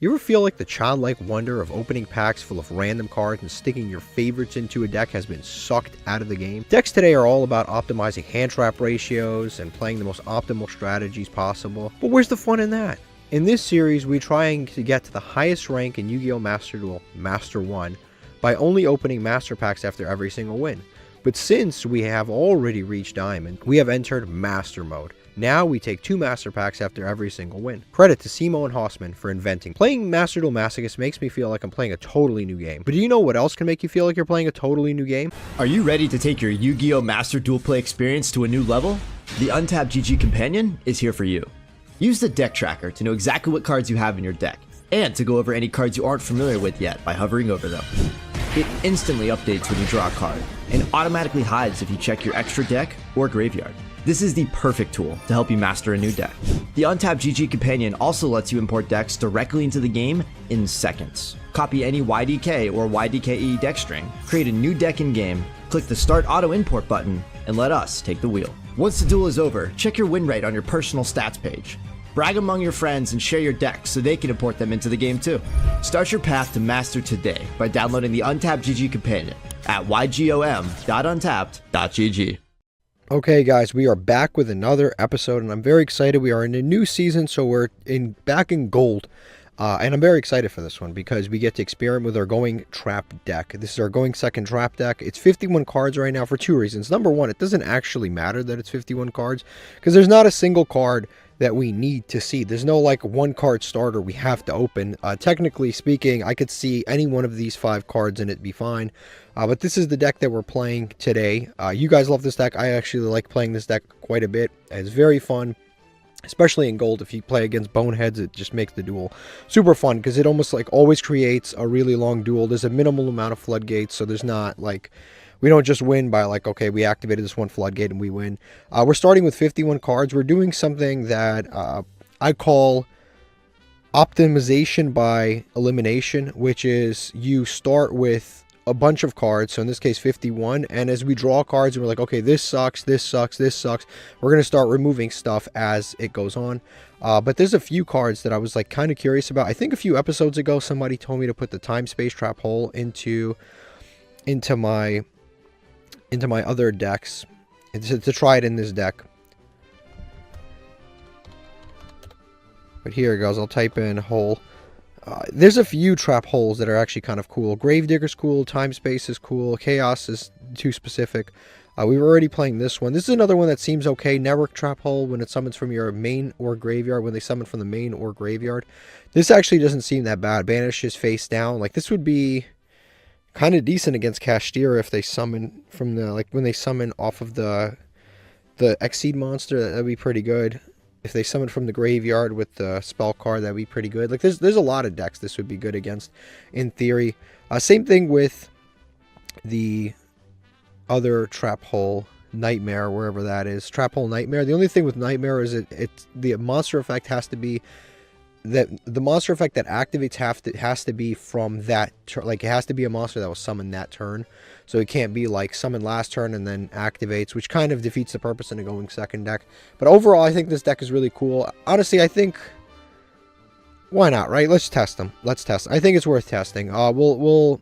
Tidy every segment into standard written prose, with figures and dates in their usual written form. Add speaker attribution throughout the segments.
Speaker 1: You ever feel like the childlike wonder of opening packs full of random cards and sticking your favorites into a deck has been sucked out of the game? Decks today are all about optimizing hand trap ratios and playing the most optimal strategies possible, but where's the fun in that? In this series, we're trying to get to the highest rank in Yu-Gi-Oh! Master Duel, Master 1, by only opening Master Packs after every single win. But since we have already reached Diamond, we have entered Master Mode. Now we take 2 Master Packs after every single win. Credit to Cimo and Hausman for inventing. Playing Master Duel Masochist makes me feel like I'm playing a totally new game. But do you know what else can make you feel like you're playing a totally new game?
Speaker 2: Are you ready to take your Yu-Gi-Oh! Master Duel play experience to a new level? The Untapped GG Companion is here for you. Use the deck tracker to know exactly what cards you have in your deck, and to go over any cards you aren't familiar with yet by hovering over them. It instantly updates when you draw a card, and automatically hides if you check your extra deck or graveyard. This is the perfect tool to help you master a new deck. The Untapped GG Companion also lets you import decks directly into the game in seconds. Copy any YDK or YDKE deck string, create a new deck in-game, click the Start Auto Import button, and let us take the wheel. Once the duel is over, check your win rate on your personal stats page. Brag among your friends and share your decks so they can import them into the game too. Start your path to master today by downloading the Untapped GG Companion at ygom.untapped.gg.
Speaker 1: Okay guys, we are back with another episode and I'm very excited. We are in a new season, so we're back in gold. And I'm very excited for this one because we get to experiment with our going trap deck. This is our going second trap deck. It's 51 cards right now for 2 reasons. Number one, it doesn't actually matter that it's 51 cards because there's not a single card that we need to see. There's no like 1 card starter we have to open. Technically speaking, I could see any one of these 5 cards and it'd be fine. But this is the deck that we're playing today. You guys love this deck. I actually like playing this deck quite a bit. It's very fun. Especially in gold, if you play against boneheads, it just makes the duel super fun because it almost like always creates a really long duel. There's a minimal amount of floodgates, so there's not like, we don't just win by like, okay, we activated this 1 floodgate and we win. We're starting with 51 cards. We're doing something that I call optimization by elimination, which is you start with a bunch of cards, so in this case 51, and as we draw cards and we're like, okay, this sucks, this sucks, this sucks, we're going to start removing stuff as it goes on. But there's a few cards that I was like kind of curious about. I think a few episodes ago somebody told me to put the time space trap hole into my other decks to try it in this deck. But here it goes. I'll type in hole. There's a few trap holes that are actually kind of cool. Gravedigger's cool, Time Space is cool, Chaos is too specific. We were already playing this one. This is another one that seems okay. Network trap hole when it summons from your main or graveyard, when they summon from the main or graveyard. This actually doesn't seem that bad. Banishes face down. Like this would be kind of decent against Cashtira if they summon from the, like when they summon off of the XYAB monster, that'd be pretty good. If they summon from the graveyard with the spell card, that'd be pretty good. Like there's a lot of decks this would be good against, in theory. Same thing with the other trap hole, Nightmare, wherever that is. Trap hole Nightmare. The only thing with Nightmare is it's the monster effect has to be that the monster effect that activates has to be from that like it has to be a monster that was summoned that turn. So it can't be like summoned last turn and then activates, which kind of defeats the purpose in a going second deck. But overall, I think this deck is really cool. Honestly, I think why not, right? Let's test them. Let's test. I think it's worth testing. We'll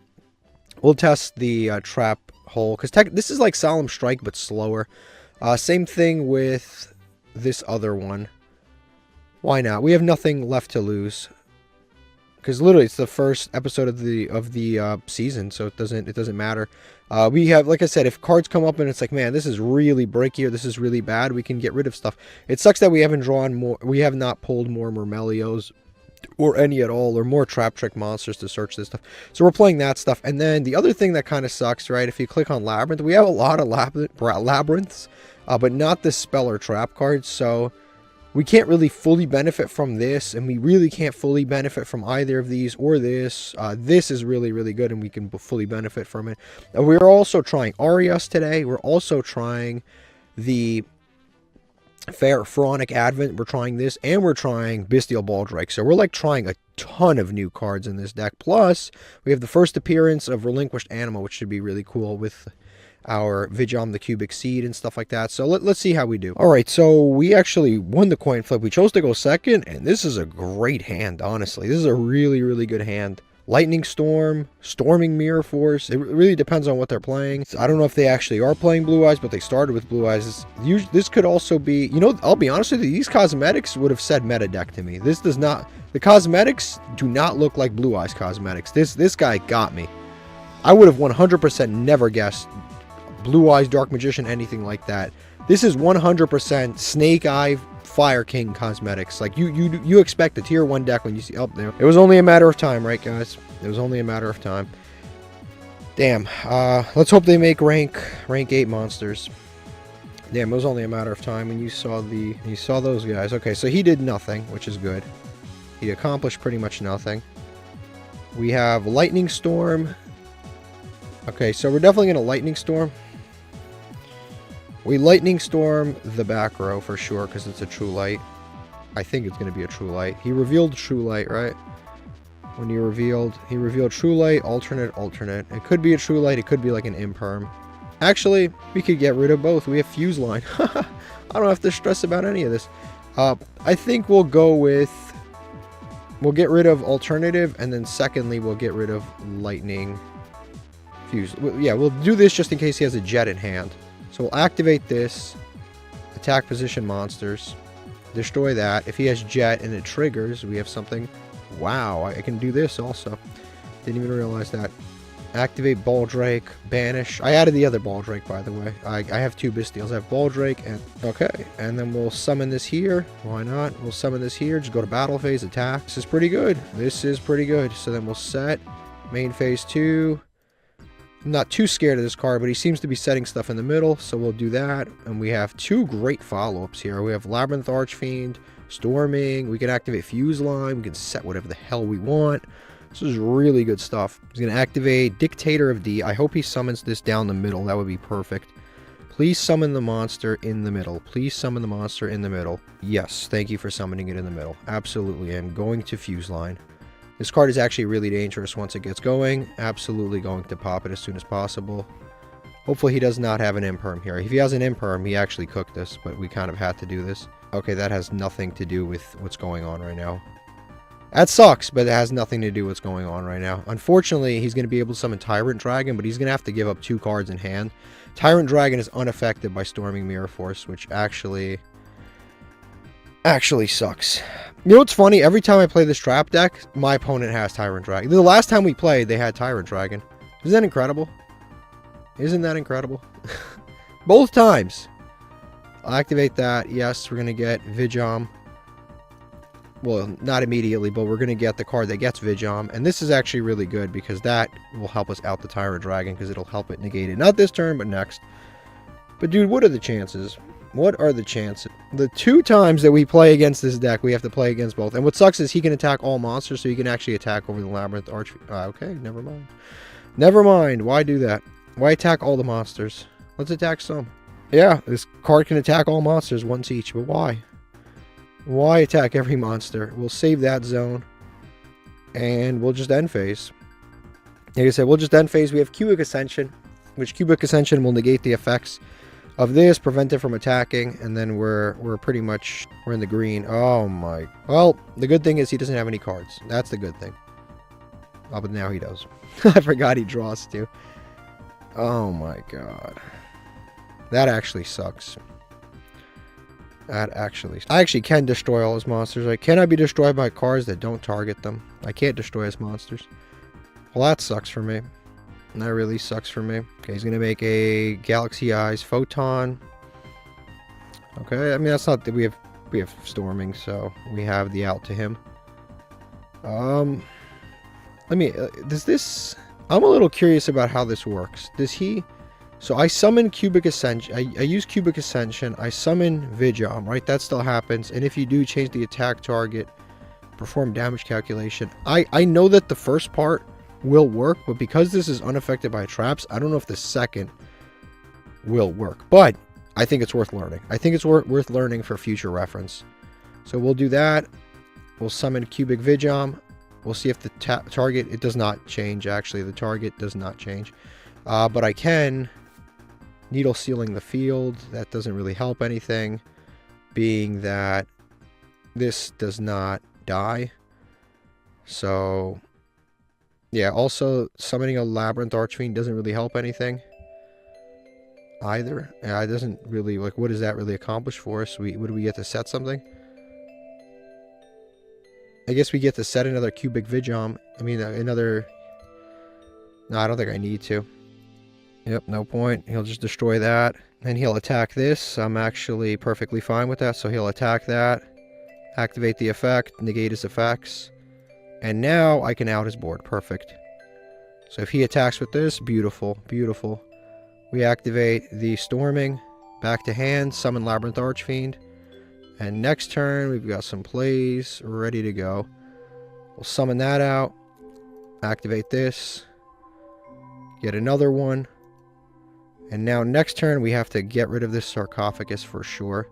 Speaker 1: test the trap hole because this is like Solemn Strike but slower. Same thing with this other one. Why not? We have nothing left to lose. Because literally it's the first episode of the season, so it doesn't matter. We have, like I said, if cards come up and it's like, man, this is really breaky or this is really bad, we can get rid of stuff. It sucks that we haven't drawn more, we have not pulled more Murmelios or any at all, or more Trap Trick monsters to search this stuff. So we're playing that stuff. And then the other thing that kind of sucks, right, if you click on Labyrinth, we have a lot of Labyrinths, but not the spell or trap cards, so we can't really fully benefit from this, and we really can't fully benefit from either of these or this. This is really, really good, and we can fully benefit from it. We're also trying Arias today. We're also trying the Pharaonic Advent. We're trying this, and we're trying Bestial Baldrake. So we're like trying a ton of new cards in this deck. Plus, we have the first appearance of Relinquished Animal, which should be really cool with our Vijom the Cubic Seed and stuff like that. So let's see how we do. All right, so we actually won the coin flip. We chose to go second, and this is a great hand, honestly. This is a really, really good hand. Lightning Storm, Storming Mirror Force. It really depends on what they're playing. I don't know if they actually are playing Blue Eyes, but they started with Blue Eyes. This could also be, you know, I'll be honest with you, these cosmetics would have said meta deck to me. This does not, the cosmetics do not look like Blue Eyes cosmetics. This guy got me. I would have 100% never guessed Blue Eyes, Dark Magician, anything like that. This is 100% Snake Eye, Fire King cosmetics. Like you expect a tier 1 deck when you see up there. It was only a matter of time, right, guys? It was only a matter of time. Damn. Let's hope they make rank 8 monsters. Damn, it was only a matter of time when you saw those guys. Okay, so he did nothing, which is good. He accomplished pretty much nothing. We have Lightning Storm. Okay, so we're definitely gonna Lightning Storm. We Lightning Storm the back row for sure, because it's a True Light. I think it's going to be a True Light. He revealed True Light, right? When he revealed True Light, alternate. It could be a True Light. It could be like an Imperm. Actually, we could get rid of both. We have Fuse Line. I don't have to stress about any of this. I think we'll go with... We'll get rid of Alternative, and then secondly, we'll get rid of Lightning Fuse. Yeah, we'll do this just in case he has a Jet in hand. So we'll activate this, attack position monsters, destroy that. If he has Jet and it triggers, we have something. Wow, I can do this also. Didn't even realize that. Activate Baldrake, banish. I added the other Baldrake, by the way. I have 2 Bystials. I have Baldrake and... Okay, and then we'll summon this here. Why not? We'll summon this here. Just go to battle phase, attack. This is pretty good. This is pretty good. So then we'll set main phase 2. I'm not too scared of this card, but he seems to be setting stuff in the middle, so we'll do that. And we have 2 great follow-ups here. We have Labyrinth Archfiend, Storming, we can activate Fuse Line, we can set whatever the hell we want. This is really good stuff. He's going to activate Dictator of D. I hope he summons this down the middle. That would be perfect. Please summon the monster in the middle. Please summon the monster in the middle. Yes, thank you for summoning it in the middle. Absolutely, I'm going to Fuse Line. This card is actually really dangerous once it gets going. Absolutely going to pop it as soon as possible. Hopefully he does not have an Imperm here. If he has an Imperm, he actually cooked this, but we kind of had to do this. Okay, that has nothing to do with what's going on right now. That sucks, but it has nothing to do with what's going on right now. Unfortunately, he's going to be able to summon Tyrant Dragon, but he's going to have to give up 2 cards in hand. Tyrant Dragon is unaffected by Storming Mirror Force, which actually sucks. You know what's funny? Every time I play this trap deck, my opponent has Tyrant Dragon. The last time we played, they had Tyrant Dragon. Isn't that incredible? Isn't that incredible? Both times. I'll activate that. Yes, we're going to get Vijom. Well, not immediately, but we're going to get the card that gets Vijom. And this is actually really good because that will help us out the Tyrant Dragon because it'll help it negate it. Not this turn, but next. But dude, what are the chances? What are the chances? The 2 times that we play against this deck, we have to play against both. And what sucks is he can attack all monsters, so he can actually attack over the Labyrinth Arch... okay, never mind. Never mind. Why do that? Why attack all the monsters? Let's attack some. Yeah, this card can attack all monsters once each, but why? Why attack every monster? We'll save that zone. And we'll just end phase. Like I said, we'll just end phase. We have Cubic Ascension, which Cubic Ascension will negate the effects of this, prevent it from attacking, and then we're in the green. Oh my. Well, the good thing is he doesn't have any cards. That's the good thing. Oh, but now he does. I forgot he draws too. Oh my god. That actually sucks. I actually can destroy all his monsters. Right? Can I be destroyed by cards that don't target them? I can't destroy his monsters. Well, that sucks for me. That really sucks for me. Okay, he's going to make a Galaxy Eyes Photon. Okay, I mean, that's not... We have Storming, so we have the out to him. Let me... does this... I'm a little curious about how this works. Does he... So I summon Cubic Ascension. I use Cubic Ascension. I summon Vijom, right? That still happens. And if you do change the attack target, perform damage calculation. I know that the first part will work, but because this is unaffected by traps, I don't know if the second will work. But I think it's worth learning. I think it's worth learning for future reference. So we'll do that. We'll summon Cubic Vijom. We'll see if the target... It does not change, actually. The target does not change. But I can... Needle sealing the field. That doesn't really help anything, being that this does not die. So, yeah, also summoning a Labyrinth Archfiend doesn't really help anything either. Yeah, it doesn't really, like, what does that really accomplish for us? What do we get to set something? I guess we get to set another cubic Vigom. I mean, another... No, I don't think I need to. Yep, no point. He'll just destroy that. And he'll attack this. I'm actually perfectly fine with that. So he'll attack that. Activate the effect. Negate his effects. And now I can out his board. Perfect. So if he attacks with this, beautiful. Beautiful. We activate the Storming. Back to hand. Summon Labyrinth Archfiend. And next turn, we've got some plays ready to go. We'll summon that out. Activate this. Get another one. And now next turn, we have to get rid of this sarcophagus for sure.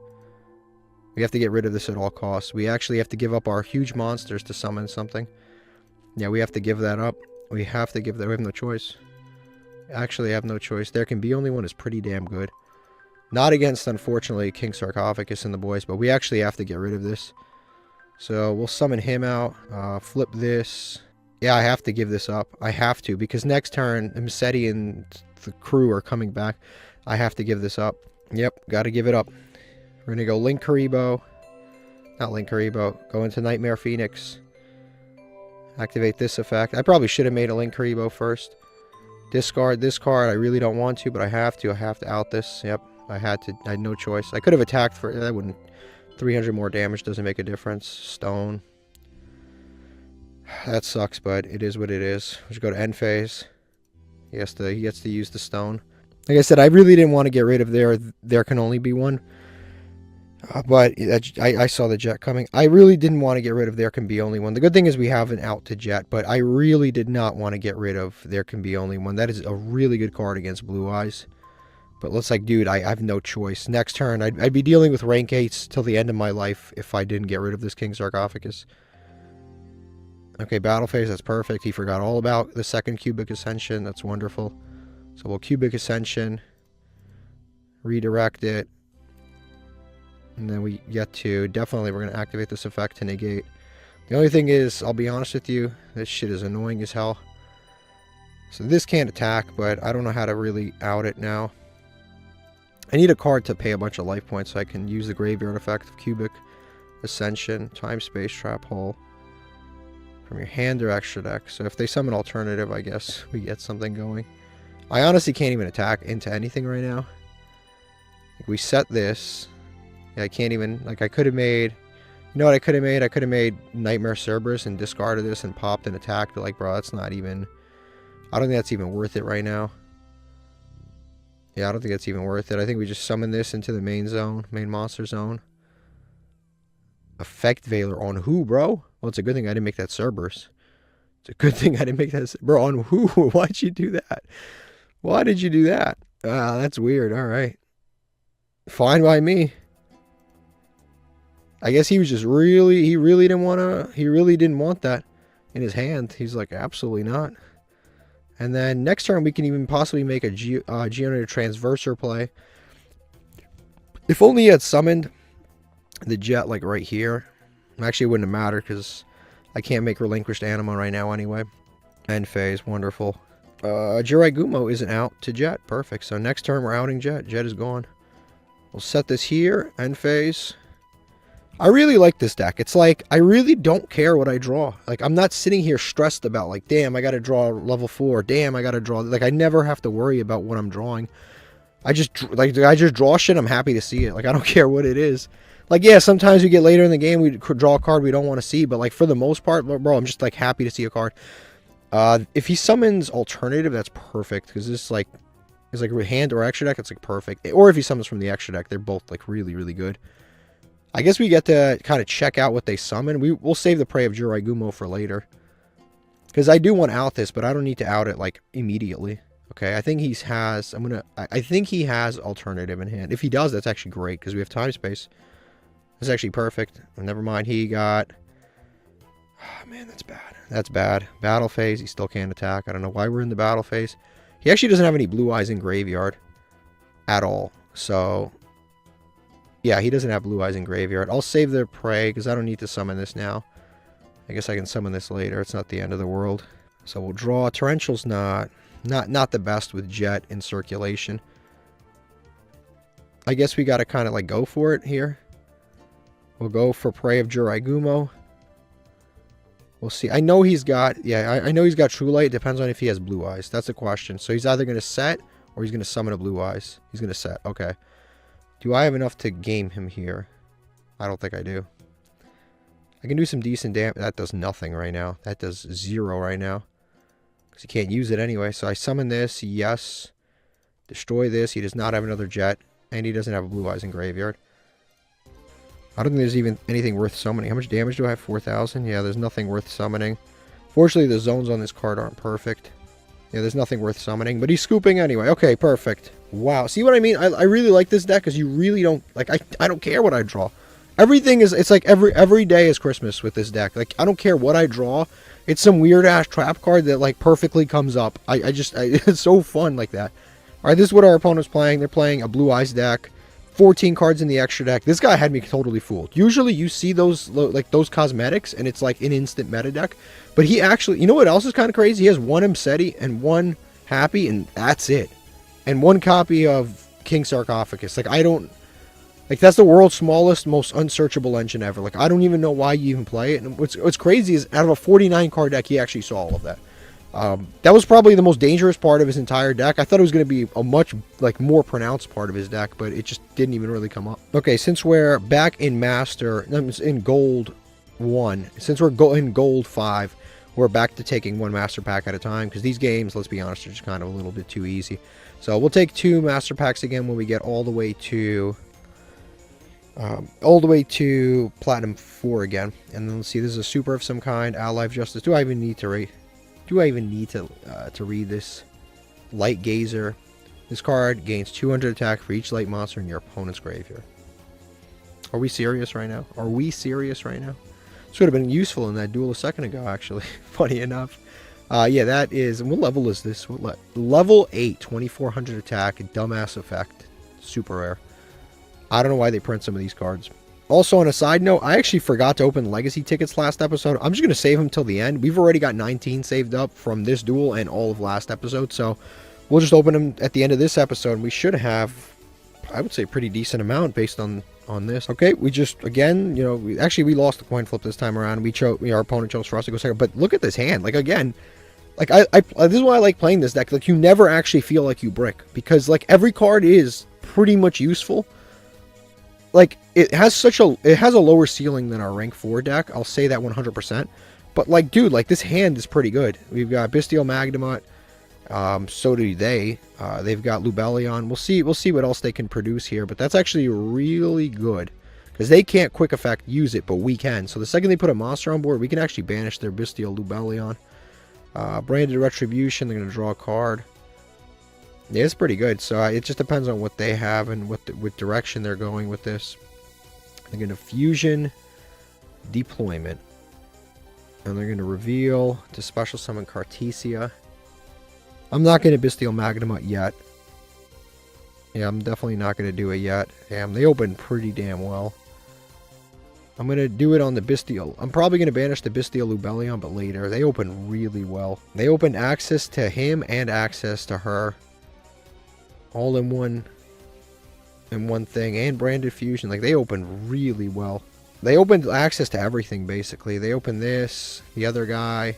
Speaker 1: We have to get rid of this at all costs. We actually have to give up our huge monsters to summon something. Yeah, we have to give that up. We have to give that. We have no choice. Actually, I have no choice. There can be only one is pretty damn good. Not against, unfortunately, King Sarcophagus and the boys, but we actually have to get rid of this. So we'll summon him out. Flip this. Yeah, I have to give this up. I have to, because next turn, Massetti and the crew are coming back. I have to give this up. Yep, got to give it up. We're going to go Link Karibo. Not Link Karibo. Go into Nightmare Phoenix. Activate this effect. I probably should have made a Link Karibo first. Discard this card. I really don't want to, but I have to. I have to out this. Yep. I had no choice. I could have attacked for that. Wouldn't 300 more damage doesn't make a difference. Stone. That sucks, but it is what it is. We should go to end phase. He gets to use the stone. Like I said, I really didn't want to get rid of there can only be one. But I saw the jet coming. I really didn't want to get rid of there can be only one. The good thing is we have an out to jet, but I really did not want to get rid of there can be only one. That is a really good card against Blue Eyes. But looks like, dude, I have no choice. Next turn, I'd be dealing with rank 8s till the end of my life if I didn't get rid of this King Sarcophagus. Okay, battle phase, that's perfect. He forgot all about the second Cubic Ascension. That's wonderful. So we'll Cubic Ascension. Redirect it. And then we get to... Definitely, we're going to activate this effect to negate. The only thing is, I'll be honest with you, this shit is annoying as hell. So this can't attack, but I don't know how to really out it now. I need a card to pay a bunch of life points so I can use the graveyard effect of Cubic Ascension, Time Space Trap Hole. From your hand or extra deck. So if they summon alternative, I guess we get something going. I honestly can't even attack into anything right now. We set this. Yeah, I can't even, like, I could have made, you know what I could have made? I could have made Nightmare Cerberus and discarded this and popped an attack, but like, bro, that's not even, I don't think that's even worth it right now. Yeah, I don't think that's even worth it. I think we just summon this into the main zone, main monster zone. Effect Veiler on who, bro? Well, it's a good thing I didn't make that Cerberus. It's a good thing I didn't make that, bro, on who? Why'd you do that? Why did you do that? That's weird. All right. Fine by me. I guess he was just he really didn't want that in his hand. He's like, absolutely not. And then next turn, we can even possibly make a Geonator Transverser play. If only he had summoned the jet, like, right here. Actually, it wouldn't have mattered, because I can't make Relinquished Anima right now anyway. End phase, wonderful. Jirai Gumo isn't out to jet. Perfect. So next turn, we're outing jet. Jet is gone. We'll set this here. End phase. I really like this deck. It's like, I really don't care what I draw. Like, I'm not sitting here stressed about, like, damn, I gotta draw level 4. Damn, I gotta draw... Like, I never have to worry about what I'm drawing. I just draw shit, I'm happy to see it. Like, I don't care what it is. Like, yeah, sometimes we get later in the game, we draw a card we don't want to see, but, like, for the most part, bro, I'm just, like, happy to see a card. If he summons alternative, that's perfect, because this, like, is, like, hand or extra deck, it's, like, perfect. Or if he summons from the extra deck, they're both, like, really, really good. I guess we get to kind of check out what they summon. We'll save the Prey of Jirai Gumo for later. Because I do want to out this, but I don't need to out it, like, immediately. Okay, I think he has... I think he has alternative in hand. If he does, that's actually great, because we have time space. That's actually perfect. Never mind, he got... Oh, man, that's bad. That's bad. Battle phase, he still can't attack. I don't know why we're in the battle phase. He actually doesn't have any Blue Eyes in graveyard. at all. So, yeah, he doesn't have Blue Eyes in graveyard. I'll save the Prey because I don't need to summon this now. I guess I can summon this later. It's not the end of the world. So we'll draw. Torrential's not the best with Jet in circulation. I guess we got to kind of like go for it here. We'll go for Prey of Juraigumo. We'll see. I know he's got, yeah, I know he's got True Light. It depends on if he has Blue Eyes. That's the question. So he's either going to set or he's going to summon a Blue Eyes. He's going to set. Okay. Do I have enough to game him here? I don't think I do. I can do some decent damage. That does nothing right now. That does 0 right now. Because he can't use it anyway. So I summon this. Yes. Destroy this. He does not have another Jet. And he doesn't have a Blue Eyes in graveyard. I don't think there's even anything worth summoning. How much damage do I have? 4,000? Yeah, there's nothing worth summoning. Fortunately, the zones on this card aren't perfect. Yeah, there's nothing worth summoning. But he's scooping anyway. Okay, perfect. Wow. See what I mean? I really like this deck because you really don't... Like, I don't care what I draw. Everything is... It's like every day is Christmas with this deck. Like, I don't care what I draw. It's some weird-ass trap card that, like, perfectly comes up. It's so fun like that. Alright, this is what our opponent's playing. They're playing a Blue Eyes deck. 14 cards in the extra deck. This guy had me totally fooled. Usually you see those like those cosmetics and it's like an instant meta deck. But he actually, you know what else is kind of crazy? He has one Msetti and one Happy and that's it. And one copy of King Sarcophagus. Like I don't, like that's the world's smallest, most unsearchable engine ever. Like I don't even know why you even play it. And what's crazy is out of a 49 card deck, he actually saw all of that. That was probably the most dangerous part of his entire deck. I thought it was going to be a much like more pronounced part of his deck, but it just didn't even really come up. Okay, since we're back in Master, in Gold 1, since we're in Gold 5, we're back to taking one Master Pack at a time, because these games, let's be honest, are just kind of a little bit too easy. So we'll take 2 Master Packs again when we get all the way to Platinum 4 again. And then let's see, this is a Super of some kind, Ally of Justice. Do I even need to read this? Light Gazer. This card gains 200 attack for each light monster in your opponent's graveyard. Are we serious right now? Are we serious right now? This would have been useful in that duel a second ago, actually. Funny enough. Yeah, that is... What level is this? Level 8, 2400 attack, dumbass effect. Super rare. I don't know why they print some of these cards. Also, on a side note, I actually forgot to open Legacy tickets last episode. I'm just going to save them till the end. We've already got 19 saved up from this duel and all of last episode, so we'll just open them at the end of this episode. We should have, I would say, a pretty decent amount based on this. Okay, we just, again, you know, we lost the coin flip this time around. Our opponent chose for us to go second, but look at this hand. Like, again, like, this is why I like playing this deck. Like, you never actually feel like you brick, because, like, every card is pretty much useful. Like, it has a lower ceiling than our rank 4 deck. I'll say that 100%. But, like, dude, like, this hand is pretty good. We've got Bestial Magnemite. So do they. They've got Lubellion. We'll see what else they can produce here. But that's actually really good. Because they can't quick effect use it, but we can. So the second they put a monster on board, we can actually banish their Bestial Lubellion. Branded Retribution. They're going to draw a card. Yeah, it's pretty good. So it just depends on what they have and what direction they're going with this. They're going to Fusion Deployment. And they're going to reveal to special summon Cartesia. I'm not going to Bestial Magnemite yet. Yeah, I'm definitely not going to do it yet. Damn, they open pretty damn well. I'm going to do it on the Bestial. I'm probably going to banish the Bestial Lubellion, but later. They open really well. They opened access to him and access to her. All in one thing, and Branded Fusion. Like, they open really well. They opened access to everything, basically. They opened this, the other guy,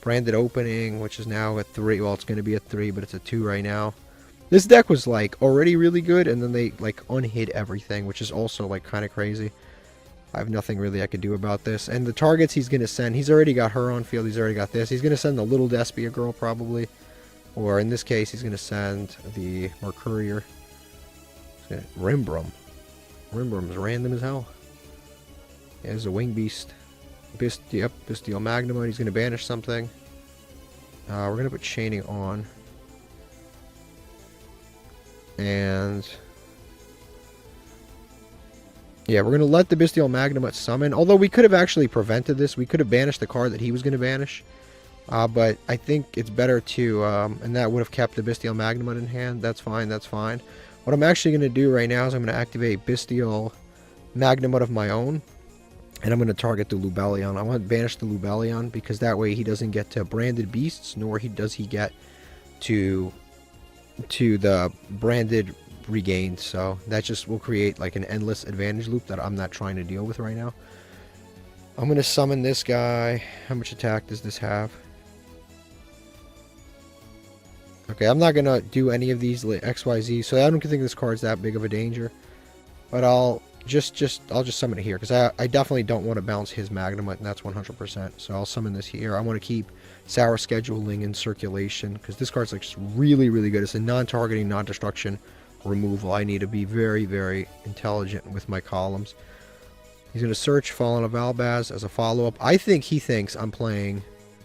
Speaker 1: Branded Opening, which is now a 3. Well, it's going to be a 3, but it's a 2 right now. This deck was, like, already really good, and then they, like, unhid everything, which is also, like, kind of crazy. I have nothing really I could do about this. And the targets he's going to send, he's already got her on field, he's already got this. He's going to send the Little Despia girl, probably. Or in this case, he's going to send the Mercurier. Rimbrum. Rimbrum's random as hell. Yeah, there's a Wing Beast. Bestial Magnemite. He's going to banish something. We're going to put Chaining on. And yeah, we're going to let the Bestial Magnemite summon. Although we could have actually prevented this. We could have banished the card that he was going to banish. But I think it's better to, and that would have kept the Bestial Magnemite in hand. That's fine, that's fine. What I'm actually going to do right now is I'm going to activate Bestial Magnamut of my own. And I'm going to target the Lubellion. I want to banish the Lubellion because that way he doesn't get to branded beasts, nor does he get to the branded regained. So that just will create like an endless advantage loop that I'm not trying to deal with right now. I'm going to summon this guy. How much attack does this have? Okay, I'm not going to do any of these XYZ, so I don't think this card's that big of a danger. But I'll just summon it here, because I definitely don't want to bounce his Magnamut, and that's 100%. So I'll summon this here. I want to keep Sour Scheduling in circulation, because this card's like just really, really good. It's a non-targeting, non-destruction removal. I need to be very, very intelligent with my columns. He's going to search Fallen of Albaz as a follow-up. I think he thinks I'm playing...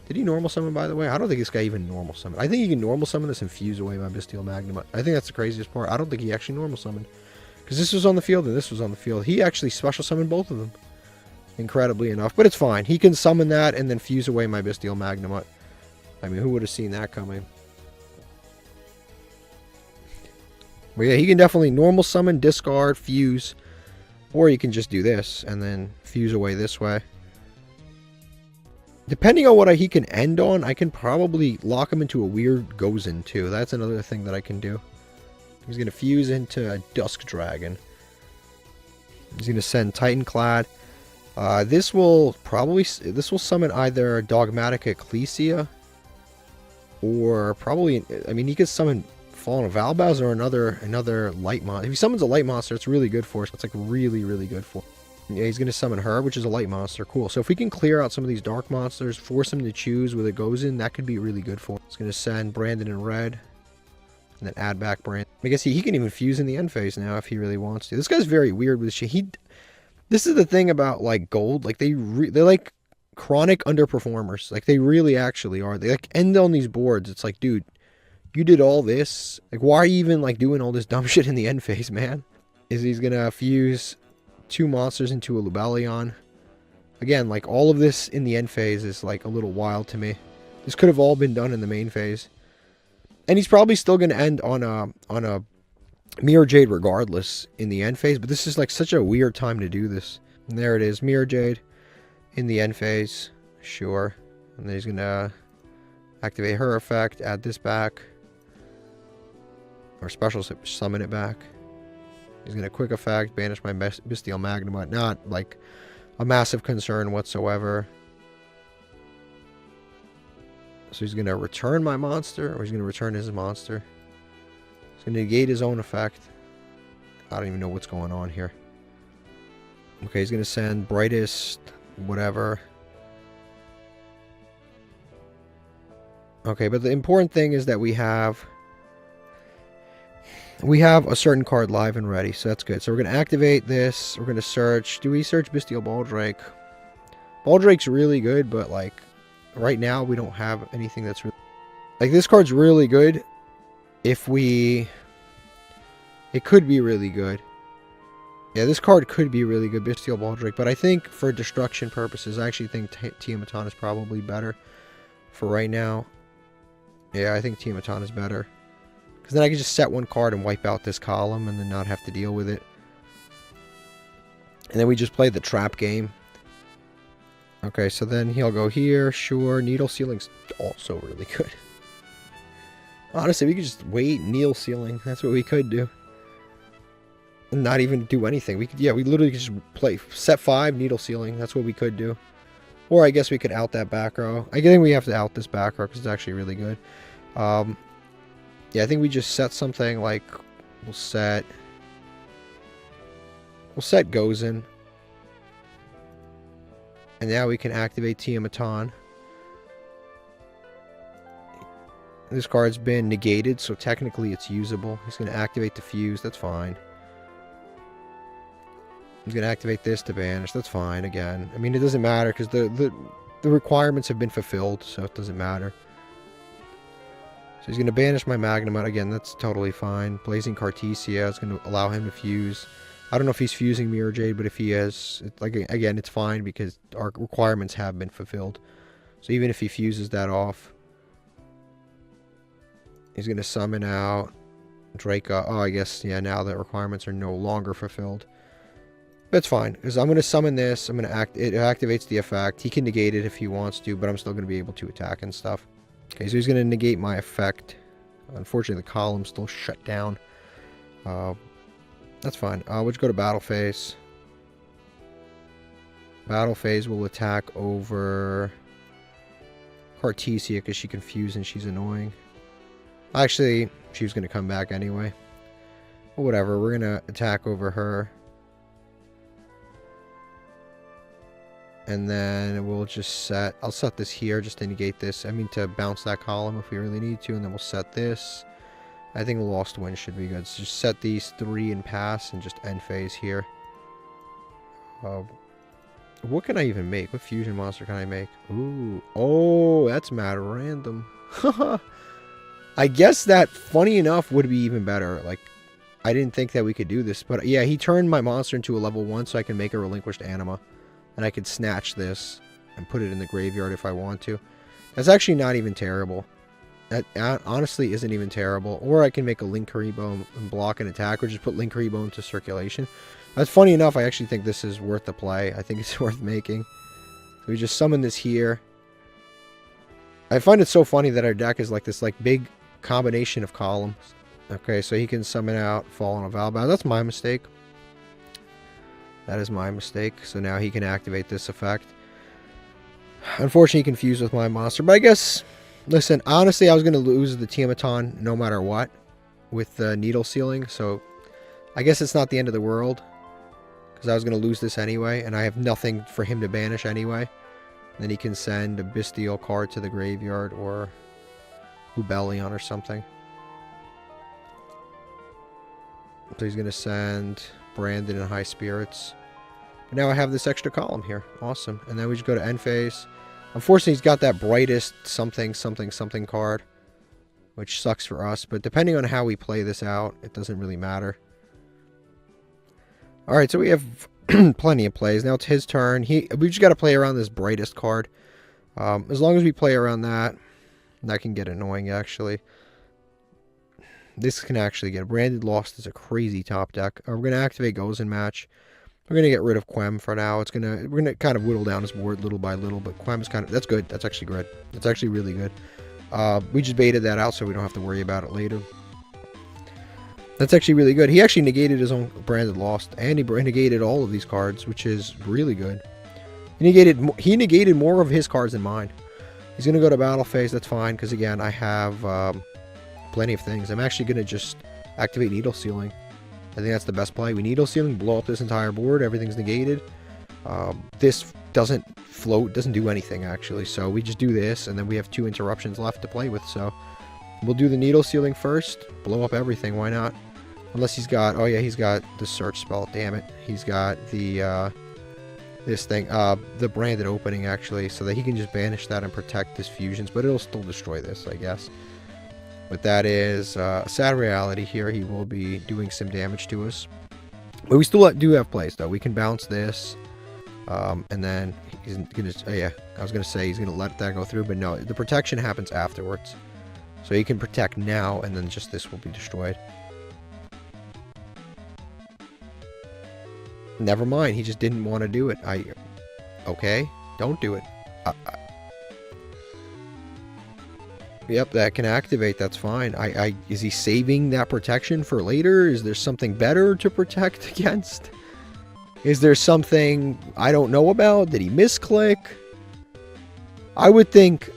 Speaker 1: Did he normal summon, by the way? I don't think this guy even normal summoned. I think he can normal summon this and fuse away my Bestial Magnamut. I think that's the craziest part. I don't think he actually normal summoned. Because this was on the field and this was on the field. He actually special summoned both of them. Incredibly enough. But it's fine. He can summon that and then fuse away my Bestial Magnamut. I mean, who would have seen that coming? But yeah, he can definitely normal summon, discard, fuse. Or you can just do this and then fuse away this way. Depending on what he can end on, I can probably lock him into a weird Gozen too. That's another thing that I can do. He's going to fuse into a Dusk Dragon. He's going to send Titanclad. This will summon either Dogmatic Ecclesia or probably, I mean, he could summon Fallen of Albaz or another light monster. If he summons a light monster, it's really good for us. It's like really, really good for. Yeah, he's going to summon her, which is a light monster. Cool. So if we can clear out some of these dark monsters, force him to choose with a Gozen, that could be really good for him. It's going to send Brandon in red. And then add back Brandon. I guess he can even fuse in the end phase now if he really wants to. This guy's very weird with shit. This is the thing about like gold. Like they're like chronic underperformers. Like they really actually are. They like end on these boards. It's like, dude, you did all this. Like why are you even like doing all this dumb shit in the end phase, man? He's going to fuse 2 monsters into a Lubellion. Again, like all of this in the end phase is like a little wild to me. This could have all been done in the main phase. And he's probably still going to end on a Mirror Jade regardless in the end phase. But this is like such a weird time to do this. And there it is. Mirror Jade in the end phase. Sure. And then he's going to activate her effect. Add this back. Or special summon it back. He's going to quick effect. Banish my Bestial Magnamut. Not like a massive concern whatsoever. So he's going to return my monster, or he's going to return his monster. He's going to negate his own effect. I don't even know what's going on here. Okay, he's going to send Brightest, whatever. Okay, but the important thing is that we have a certain card live and ready, so that's good. So we're going to activate this. We're going to search. Do we search Bestial Baldrake? Baldrake's really good, but like right now we don't have anything that's really... Like this card's really good if we... It could be really good. Yeah, this card could be really good, Bestial Baldrake, but I think for destruction purposes, I actually think Tiamatron is probably better for right now. Yeah, I think Tiamatron is better. Because then I can just set one card and wipe out this column and then not have to deal with it. And then we just play the trap game. Okay, so then he'll go here. Sure, Needle Sealing's also really good. Honestly, we could just wait, Needle Sealing. That's what we could do. And not even do anything. We could, yeah, we literally could just play set 5, Needle Sealing. That's what we could do. Or I guess we could out that back row. I think we have to out this back row because it's actually really good. Yeah, I think we just set something like we'll set Gozen. And now we can activate Tiamatron. This card's been negated, so technically it's usable. He's going to activate the fuse. That's fine. He's going to activate this to banish. That's fine again. I mean, it doesn't matter because the requirements have been fulfilled, so it doesn't matter. So he's going to banish my Magnamut. Again, that's totally fine. Blazing Cartesia is going to allow him to fuse. I don't know if he's fusing Mirror Jade, but if he is, again, it's fine because our requirements have been fulfilled. So even if he fuses that off, he's going to summon out Draca. Oh, I guess, yeah, now the requirements are no longer fulfilled. That's fine, because I'm going to summon this. I'm going to it activates the effect. He can negate it if he wants to, but I'm still going to be able to attack and stuff. Okay, so he's going to negate my effect. Unfortunately, the column's still shut down. That's fine. We'll just go to battle phase. Battle phase will attack over Cartesia because she confused and she's annoying. Actually, she was going to come back anyway. But whatever, we're going to attack over her. And then we'll just set, I'll set this here just to negate this. I mean to bounce that column if we really need to. And then we'll set this. I think Lost Wind should be good. So just set these 3 and pass and just end phase here. What can I even make? What fusion monster can I make? Ooh. Oh, that's mad random. I guess that, funny enough, would be even better. Like, I didn't think that we could do this. But yeah, he turned my monster into a level 1 so I can make a relinquished anima. And I could snatch this and put it in the graveyard if I want to. That's actually not even terrible. That honestly isn't even terrible. Or I can make a Link Karibo and block an attack, or just put Link Karibo into circulation. That's funny enough. I actually think this is worth the play. I think it's worth making. So we just summon this here. I find it so funny that our deck is like this big combination of columns. Okay, so he can summon out Fallen of Valbad. That's my mistake. That is my mistake. So now he can activate this effect. Unfortunately, confused with my monster. But I guess, listen, honestly, I was going to lose the Tiamaton no matter what with the Needle Sealing. So I guess it's not the end of the world, because I was going to lose this anyway. And I have nothing for him to banish anyway. And then he can send a Bestial card to the graveyard or Lubellion or something. So he's going to send Brandon and High Spirits. But now I have this extra column here. Awesome. And then we just go to end phase. Unfortunately, he's got that brightest something card, which sucks for us. But depending on how we play this out, it doesn't really matter. Alright, so we have plenty of plays. Now it's his turn. We just got to play around this brightest card. As long as we play around that, that can get annoying, actually. This can actually get Branded Lost is a crazy top deck. We're going to activate Gozen Match. We're going to get rid of Quem for now. We're going to kind of whittle down his board little by little, but Quem is that's good. That's actually good. That's actually really good. We just baited that out so we don't have to worry about it later. That's actually really good. He actually negated his own Branded Lost, and he negated all of these cards, which is really good. He negated more of his cards than mine. He's going to go to battle phase. That's fine, because again, I have plenty of things. I'm actually going to just activate Needle Sealing. I think that's the best play. We Needle Sealing, blow up this entire board. Everything's negated. This doesn't float, doesn't do anything, actually. So we just do this, and then we have 2 interruptions left to play with. So we'll do the Needle Sealing first. Blow up everything. Why not? Unless he's got... Oh, yeah, he's got the Search spell. Damn it. He's got the... this thing. The Branded Opening, actually. So that he can just banish that and protect his fusions. But it'll still destroy this, I guess. But that is a sad reality here. He will be doing some damage to us. But we still do have plays, though. We can bounce this. And then he's going to... Oh, yeah, I was going to say he's going to let that go through. But no, the protection happens afterwards. So he can protect now, and then just this will be destroyed. Never mind. He just didn't want to do it. Okay, don't do it. Yep, that can activate. That's fine. Is he saving that protection for later? Is there something better to protect against? Is there something I don't know about? Did he misclick? I would think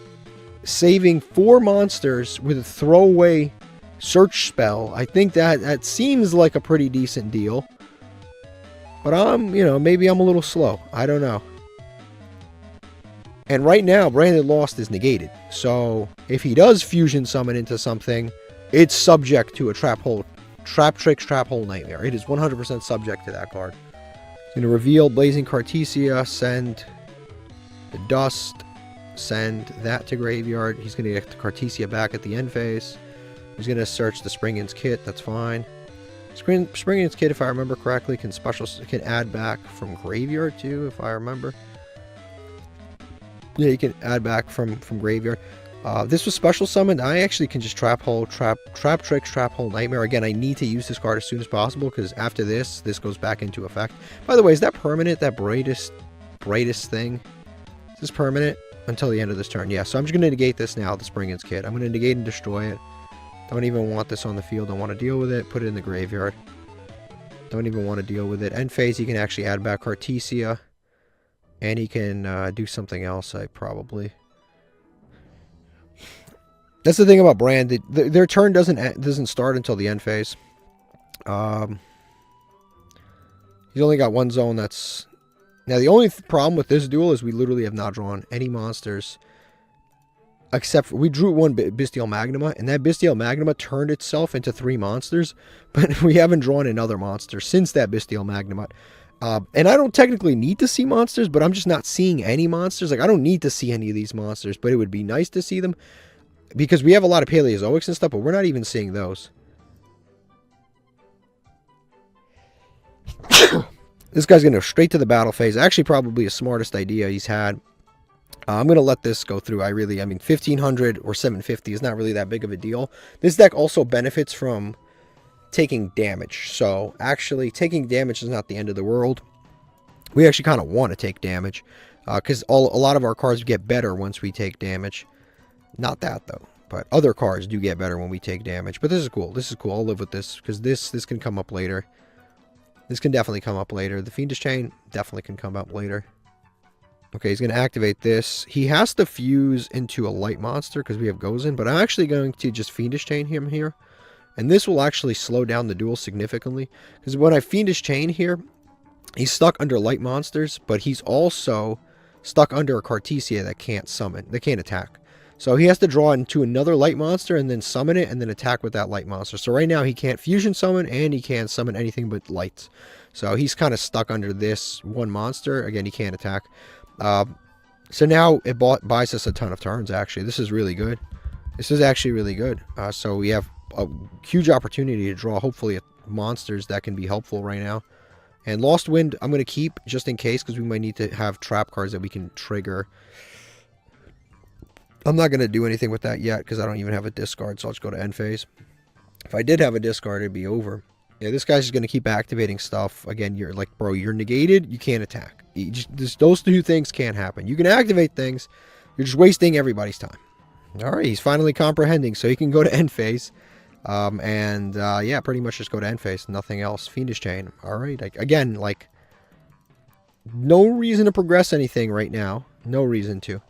Speaker 1: saving 4 monsters with a throwaway search spell, I think that seems like a pretty decent deal. But maybe I'm a little slow. I don't know. And right now, Branded Lost is negated. So, if he does fusion summon into something, it's subject to a Trap Trick, Trap Hole Nightmare. It is 100% subject to that card. He's going to reveal Blazing Cartesia, send the Dust, send that to graveyard. He's going to get the Cartesia back at the end phase. He's going to search the Springin's Kit. That's fine. Springin's Kit, if I remember correctly, can add back from graveyard too, if I remember. Yeah, you can add back from graveyard. This was special summoned. I actually can just trap hole, trap trick, trap hole nightmare. Again, I need to use this card as soon as possible because after this goes back into effect. By the way, is that permanent? That brightest thing? Is this permanent until the end of this turn? Yeah, so I'm just going to negate this now, the Spring-Ins Kid. I'm going to negate and destroy it. Don't even want this on the field. Don't want to deal with it. Put it in the graveyard. Don't even want to deal with it. End phase, he can actually add back Cartesia. And he can do something else, probably. That's the thing about Brand. Their turn doesn't start until the end phase. He's only got one zone that's... Now, the only problem with this duel is we literally have not drawn any monsters. Except for, we drew one Bestial Magnuma, and that Bestial Magnuma turned itself into 3 monsters. But we haven't drawn another monster since that Bestial Magnuma. And I don't technically need to see monsters, but I'm just not seeing any monsters. Like, I don't need to see any of these monsters, but it would be nice to see them. Because we have a lot of Paleozoics and stuff, but we're not even seeing those. This guy's going to go straight to the battle phase. Actually, probably the smartest idea he's had. I'm going to let this go through. I mean, 1500 or 750 is not really that big of a deal. This deck also benefits from taking damage. So, actually, taking damage is not the end of the world. We actually kind of want to take damage. Because a lot of our cards get better once we take damage. Not that, though. But other cards do get better when we take damage. But this is cool. This is cool. I'll live with this. Because this can come up later. This can definitely come up later. The Fiendish Chain definitely can come up later. Okay, he's going to activate this. He has to fuse into a light monster because we have Gozen. But I'm actually going to just Fiendish Chain him here. And this will actually slow down the duel significantly. Because when I Fiendish Chain here, he's stuck under light monsters. But he's also stuck under a Cartesia that can't summon. That can't attack. So he has to draw into another light monster and then summon it and then attack with that light monster. So right now he can't fusion summon and he can't summon anything but lights. So he's kind of stuck under this one monster. Again, he can't attack. So now it buys us a ton of turns, actually. This is really good. This is actually really good. So we have a huge opportunity to draw, hopefully, monsters that can be helpful right now. And Lost Wind, I'm going to keep just in case because we might need to have trap cards that we can trigger. I'm not going to do anything with that yet because I don't even have a discard, so I'll just go to end phase. If I did have a discard, it'd be over. Yeah, this guy's just going to keep activating stuff. Again, you're like, bro, you're negated, you can't attack. Those two things can't happen. You can activate things, you're just wasting everybody's time. Alright, he's finally comprehending, so he can go to end phase. Yeah, pretty much just go to end phase, nothing else. Fiendish Chain. Alright, again, like, no reason to progress anything right now. No reason to.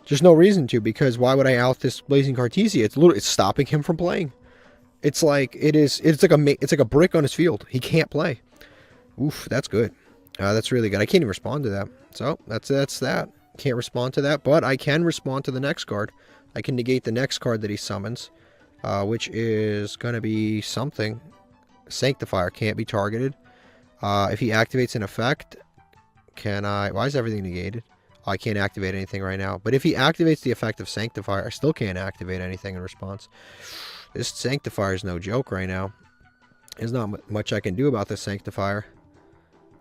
Speaker 1: Just no reason to, because why would I out this Blazing Cartesia? It's stopping him from playing. It's like it's like a brick on his field. He can't play. Oof, that's good. That's really good. I can't even respond to that. So that's that. Can't respond to that, but I can respond to the next card. I can negate the next card that he summons, which is gonna be something. Sanctifier can't be targeted. If he activates an effect, can I? Why is everything negated? I can't activate anything right now. But if he activates the effect of Sanctifier, I still can't activate anything in response. This Sanctifier is no joke right now. There's not much I can do about this Sanctifier.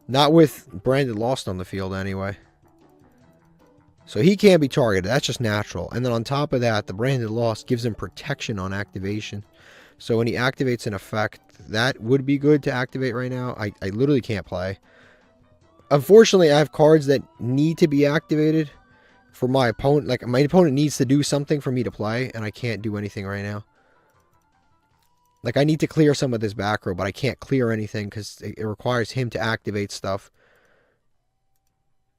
Speaker 1: Not with Branded Lost on the field, anyway. So he can't be targeted. That's just natural. And then on top of that, the Branded Lost gives him protection on activation. So when he activates an effect, that would be good to activate right now. I literally can't play. Unfortunately, I have cards that need to be activated for my opponent. Like, my opponent needs to do something for me to play, and I can't do anything right now. Like, I need to clear some of this back row, but I can't clear anything because it requires him to activate stuff.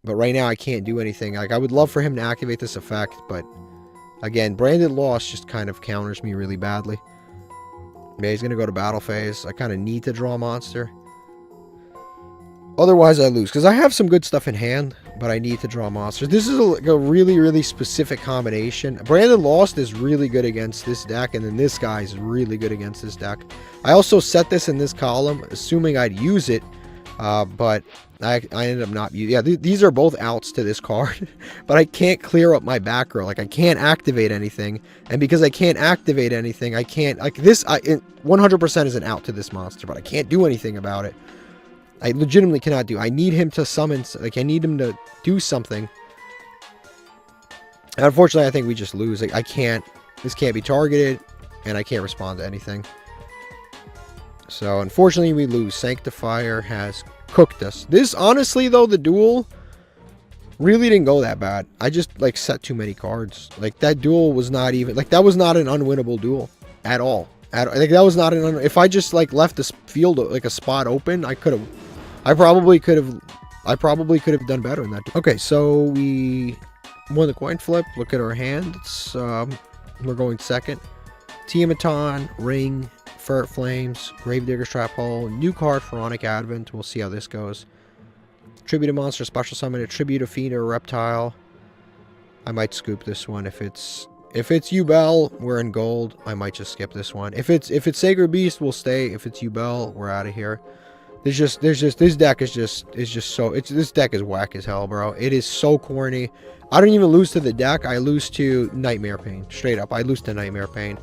Speaker 1: But right now, I can't do anything. Like, I would love for him to activate this effect, but again, Branded Lost just kind of counters me really badly. Yeah, he's going to go to battle phase. I kind of need to draw a monster. Otherwise, I lose. Because I have some good stuff in hand, but I need to draw monsters. This is a really, really specific combination. Branded Lost is really good against this deck, and then this guy is really good against this deck. I also set this in this column, assuming I'd use it, but I ended up not using it. Yeah, these are both outs to this card, but I can't clear up my back row. Like, I can't activate anything, and because I can't activate anything, I can't, like, this, 100% is an out to this monster, but I can't do anything about it. I legitimately cannot do. I need him to summon, like, I need him to do something. And unfortunately, I think we just lose. Like, I can't, this can't be targeted, and I can't respond to anything. So, unfortunately, we lose. Sanctifier has cooked us. This, honestly, though, the duel really didn't go that bad. I just, like, set too many cards. Like, that duel was not even, like, that was not an unwinnable duel at all. Like, that was not an, if I just, like, left this field, like, a spot open, I probably could have done better in that. Okay, so we won the coin flip. Look at our hand. It's, we're going second. Tiamaton, Ring, Ferret Flames, Gravedigger's Trap Hole, new card, Pharaonic Advent. We'll see how this goes. Tribute a monster, special summon a tribute a fiend or a reptile. I might scoop this one. If it's Yubel, we're in gold. I might just skip this one. If it's Sacred Beast, we'll stay. If it's Yubel, we're out of here. This deck is just so, this deck is whack as hell, bro. It is so corny. I don't even lose to the deck. I lose to Nightmare Pain. Straight up, I lose to Nightmare Pain.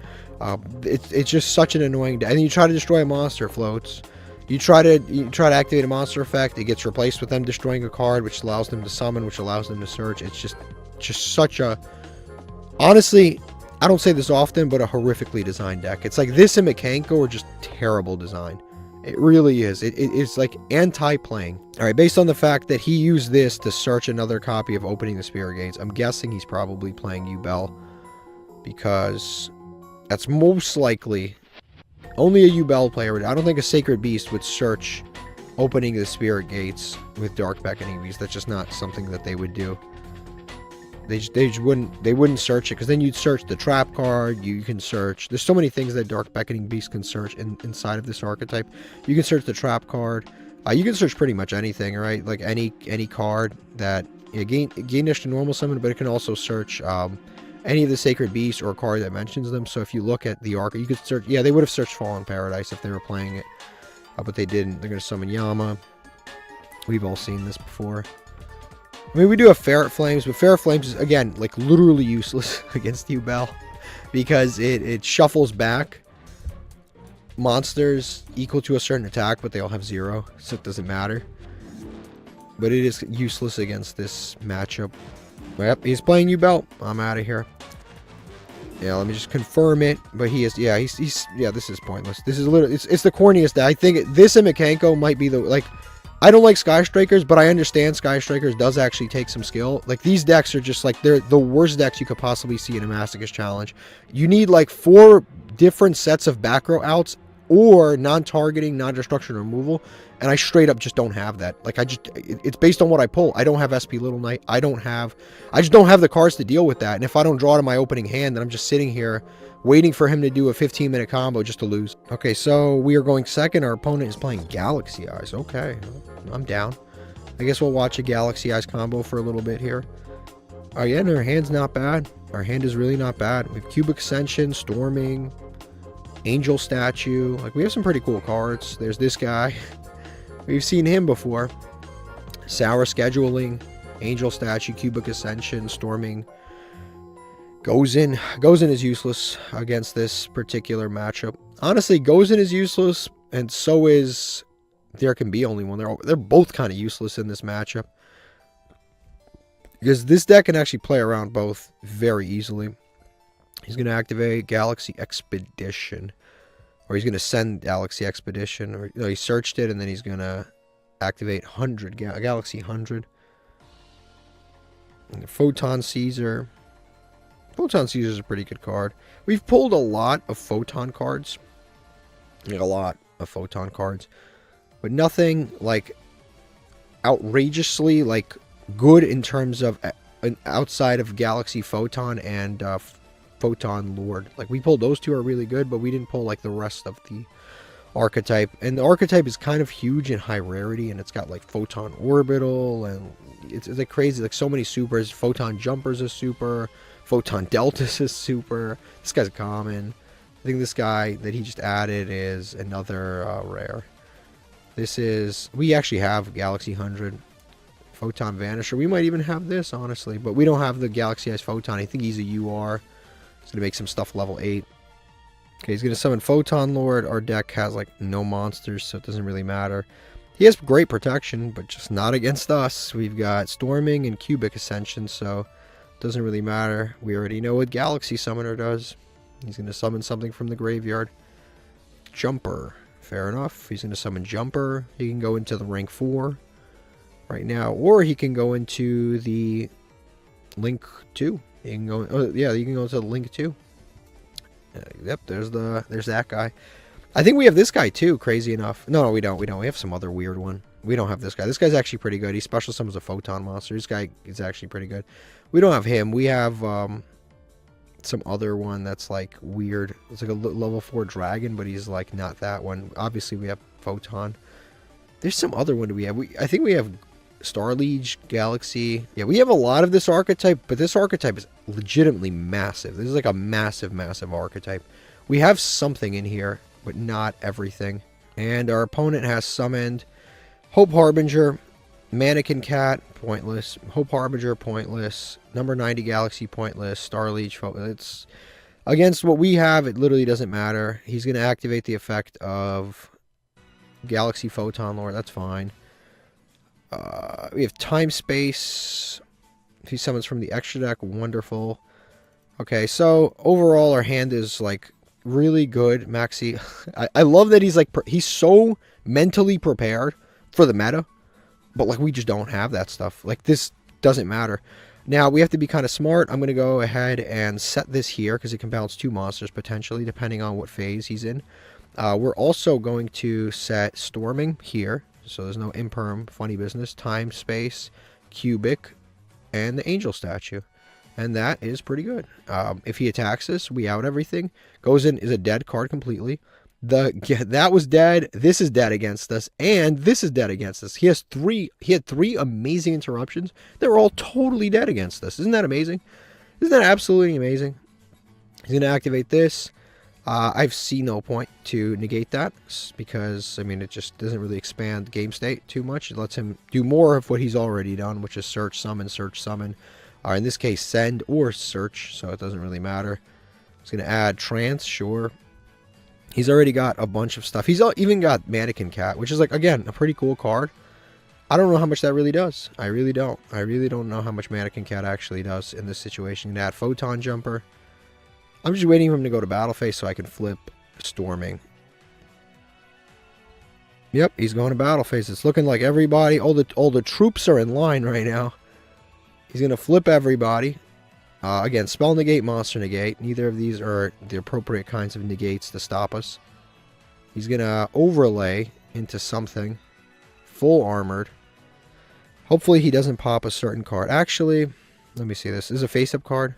Speaker 1: It's just such an annoying deck. And you try to destroy a monster, floats. You try to activate a monster effect. It gets replaced with them destroying a card, which allows them to summon, which allows them to search. It's just such a, honestly, I don't say this often, but a horrifically designed deck. It's like this and Mekanko are just terrible design. It really is. It's like anti-playing. All right, based on the fact that he used this to search another copy of Opening the Spirit Gates, I'm guessing he's probably playing Yubel, because that's most likely only a Yubel player would. I don't think a Sacred Beast would search Opening the Spirit Gates with Dark Beckoning Beast. That's just not something that they would do. They wouldn't search it, because then you'd search the trap card. You can search, there's so many things that Dark Beckoning Beast can search inside of this archetype. You can search the trap card. You can search pretty much anything, right? Like any card that, gain extra normal summon, but it can also search any of the Sacred Beasts or a card that mentions them. So if you look at the arc, you could search, yeah, they would have searched Fallen Paradise if they were playing it, but they didn't. They're going to summon Yama. We've all seen this before. I mean, we do have Ferret Flames, but Ferret Flames is, again, like, literally useless against Yubel, because it shuffles back monsters equal to a certain attack, but they all have 0, so it doesn't matter. But it is useless against this matchup. Yep, he's playing Yubel. I'm out of here. Yeah, let me just confirm it. But he is, yeah, yeah, this is pointless. This is literally, it's the corniest deck. I think this and Mekanko might be the, like, I don't like Sky Strikers, but I understand Sky Strikers does actually take some skill. Like, these decks are just, like, they're the worst decks you could possibly see in a Masochist challenge. You need, like, 4 different sets of back row outs, or non-targeting, non-destruction removal, and I straight up just don't have that. Like, it's based on what I pull. I don't have SP Little Knight. I just don't have the cards to deal with that. And if I don't draw to my opening hand, then I'm just sitting here waiting for him to do a 15-minute combo just to lose. Okay, so we are going second. Our opponent is playing Galaxy Eyes. Okay, I'm down. I guess we'll watch a Galaxy Eyes combo for a little bit here. Oh yeah, and our hand's not bad. Our hand is really not bad. We have Cubic Ascension, Storming, Angel Statue. Like, we have some pretty cool cards. There's this guy. We've seen him before. Sour Scheduling, Angel Statue, Cubic Ascension, Storming. Gozin. Gozin is useless against this particular matchup. Honestly, Gozin is useless, and so is There Can Be Only One. They're both kind of useless in this matchup, because this deck can actually play around both very easily. He's going to activate Galaxy Expedition, or he's going to send Galaxy Expedition, or no, he searched it, and then he's going to activate Galaxy 100. And Photon Caesar. Photon Caesar is a pretty good card. We've pulled a lot of Photon cards. Like, a lot of Photon cards. But nothing, like, outrageously, like, good in terms of outside of Galaxy Photon and Photon Lord. Like, we pulled those two are really good, but we didn't pull, like, the rest of the archetype. And the archetype is kind of huge and high rarity, and it's got, like, Photon Orbital, and it's like crazy. Like, so many supers. Photon Jumpers is super. Photon Deltas is super. This guy's common. I think this guy that he just added is another rare. This is, we actually have Galaxy 100. Photon Vanisher. We might even have this, honestly, but we don't have the Galaxy Eyes Photon. I think he's a UR. He's going to make some stuff level 8. Okay, he's going to summon Photon Lord. Our deck has, like, no monsters, so it doesn't really matter. He has great protection, but just not against us. We've got Storming and Cubic Ascension, so Doesn't really matter. We already know what Galaxy Summoner does. He's going to summon something from the graveyard. Jumper. Fair enough. He's going to summon Jumper. He can go into the rank 4 right now. Or he can go into the Link 2. He can go, oh, yeah, you can go into the Link 2. Yep, there's that guy. I think we have this guy too, crazy enough. No, we don't. We have some other weird one. We don't have this guy. This guy's actually pretty good. He special summons a photon monster. This guy is actually pretty good. We don't have him. We have some other one that's like weird. It's like a level 4 dragon, but he's like not that one. Obviously, we have photon. There's some other one we have. I think we have Star Liege, Galaxy. Yeah, we have a lot of this archetype, but this archetype is legitimately massive. This is like a massive, massive archetype. We have something in here, but not everything. And our opponent has summoned Hope Harbinger, Mannequin Cat, pointless. Hope Harbinger, pointless. Number 90 Galaxy, pointless. Star Liege, it's against what we have. It literally doesn't matter. He's going to activate the effect of Galaxy Photon Lord. That's fine. We have Time Space. If he summons from the extra deck, wonderful. Okay, so overall our hand is like really good. Maxi, I love that he's like he's so mentally prepared for the meta, but like we just don't have that stuff. Like this doesn't matter. Now we have to be kind of smart. I'm going to go ahead and set this here because it can balance 2 monsters potentially depending on what phase he's in. We're also going to set Storming here, so there's no imperm, funny business, Time Space, Cubic, and the Angel Statue. And that is pretty good. If he attacks us, we out everything. Goes in, is a dead card completely. That was dead. This is dead against us, and this is dead against us. He had 3 amazing interruptions. They were all totally dead against us. Isn't that amazing? Isn't that absolutely amazing? He's going to activate this. I see no point to negate that because, I mean, it just doesn't really expand game state too much. It lets him do more of what he's already done, which is search, summon, search, summon. In this case, send or search, so it doesn't really matter. He's going to add trance, sure. He's already got a bunch of stuff. He's even got Mannequin Cat, which is like, again, a pretty cool card. I don't know how much that really does. I really don't. I really don't know how much Mannequin Cat actually does in this situation. Add Photon Jumper. I'm just waiting for him to go to battle phase so I can flip Storming. Yep, he's going to battle phase. It's looking like everybody, all the troops are in line right now. He's going to flip everybody. Again, spell negate, monster negate. Neither of these are the appropriate kinds of negates to stop us. He's going to overlay into something. Full armored. Hopefully he doesn't pop a certain card. Actually, let me see this. This is a face-up card.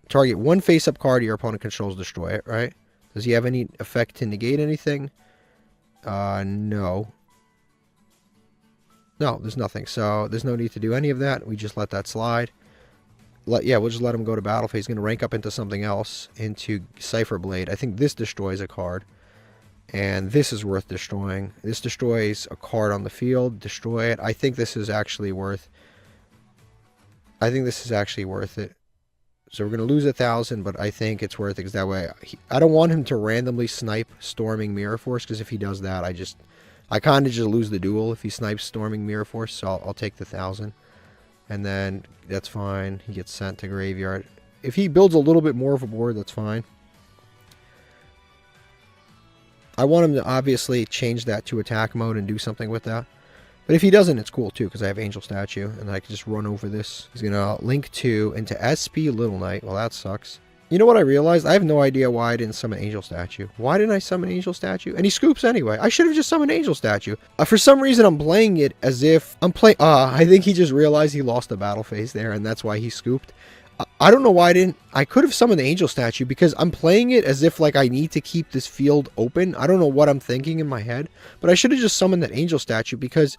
Speaker 1: Target 1 face-up card your opponent controls, destroy it, right? Does he have any effect to negate anything? No. No, there's nothing. So there's no need to do any of that. We just let that slide. Yeah, we'll just let him go to battle phase. He's going to rank up into something else, into Cipher Blade. I think this destroys a card. And this is worth destroying. This destroys a card on the field. Destroy it. I think this is actually worth... it. So we're going to lose 1,000, but I think it's worth it because that way... I don't want him to randomly snipe Storming Mirror Force, because if he does that, I kind of just lose the duel if he snipes Storming Mirror Force, so I'll take the 1,000. And then that's fine. He gets sent to graveyard. If he builds a little bit more of a board, that's fine. I want him to obviously change that to attack mode and do something with that. But if he doesn't, it's cool too, because I have Angel Statue, and I can just run over this. He's going to link 2 into SP Little Knight. Well, that sucks. You know what I realized? I have no idea why I didn't summon Angel Statue. Why didn't I summon Angel Statue? And he scoops anyway. I should have just summoned Angel Statue. For some reason, I'm playing it as if I'm playing... I think he just realized he lost the battle phase there, and that's why he scooped. I don't know why I didn't... I could have summoned the Angel Statue, because I'm playing it as if, like, I need to keep this field open. I don't know what I'm thinking in my head, but I should have just summoned that Angel Statue, because...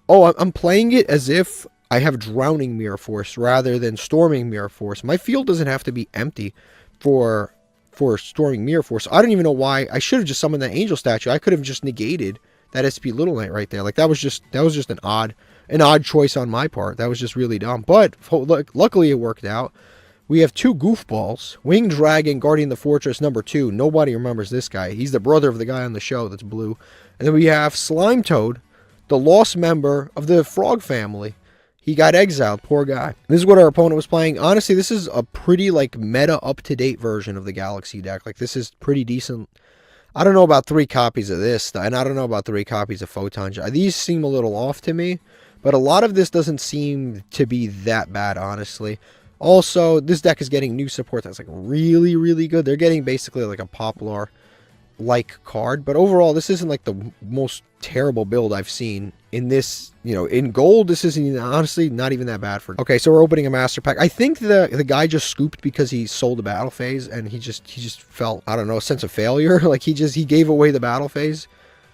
Speaker 1: Oh, I'm playing it as if I have Drowning Mirror Force rather than Storming Mirror Force. My field doesn't have to be empty for Storming Mirror Force. I don't even know why. I should have just summoned that Angel Statue. I could have just negated that SP Little Knight right there. Like that was just an odd choice on my part. That was just really dumb. But luckily it worked out. We have 2 goofballs. Winged Dragon, Guardian of the Fortress, number 2. Nobody remembers this guy. He's the brother of the guy on the show that's blue. And then we have Slime Toad, the lost member of the frog family. He got exiled, poor guy. This is what our opponent was playing. Honestly, this is a pretty, like, meta, up-to-date version of the Galaxy deck. Like, this is pretty decent. I don't know about 3 copies of this, and I don't know about 3 copies of Photon. These seem a little off to me, but a lot of this doesn't seem to be that bad, honestly. Also, this deck is getting new support that's, like, really, really good. They're getting basically, like, a Poplar-like card, but overall, this isn't, like, the most terrible build I've seen. In this, you know, in gold, this isn't honestly not even that bad for. Okay, so we're opening a master pack. I think the guy just scooped because he sold the battle phase, and he just felt, I don't know, a sense of failure. Like he gave away the battle phase,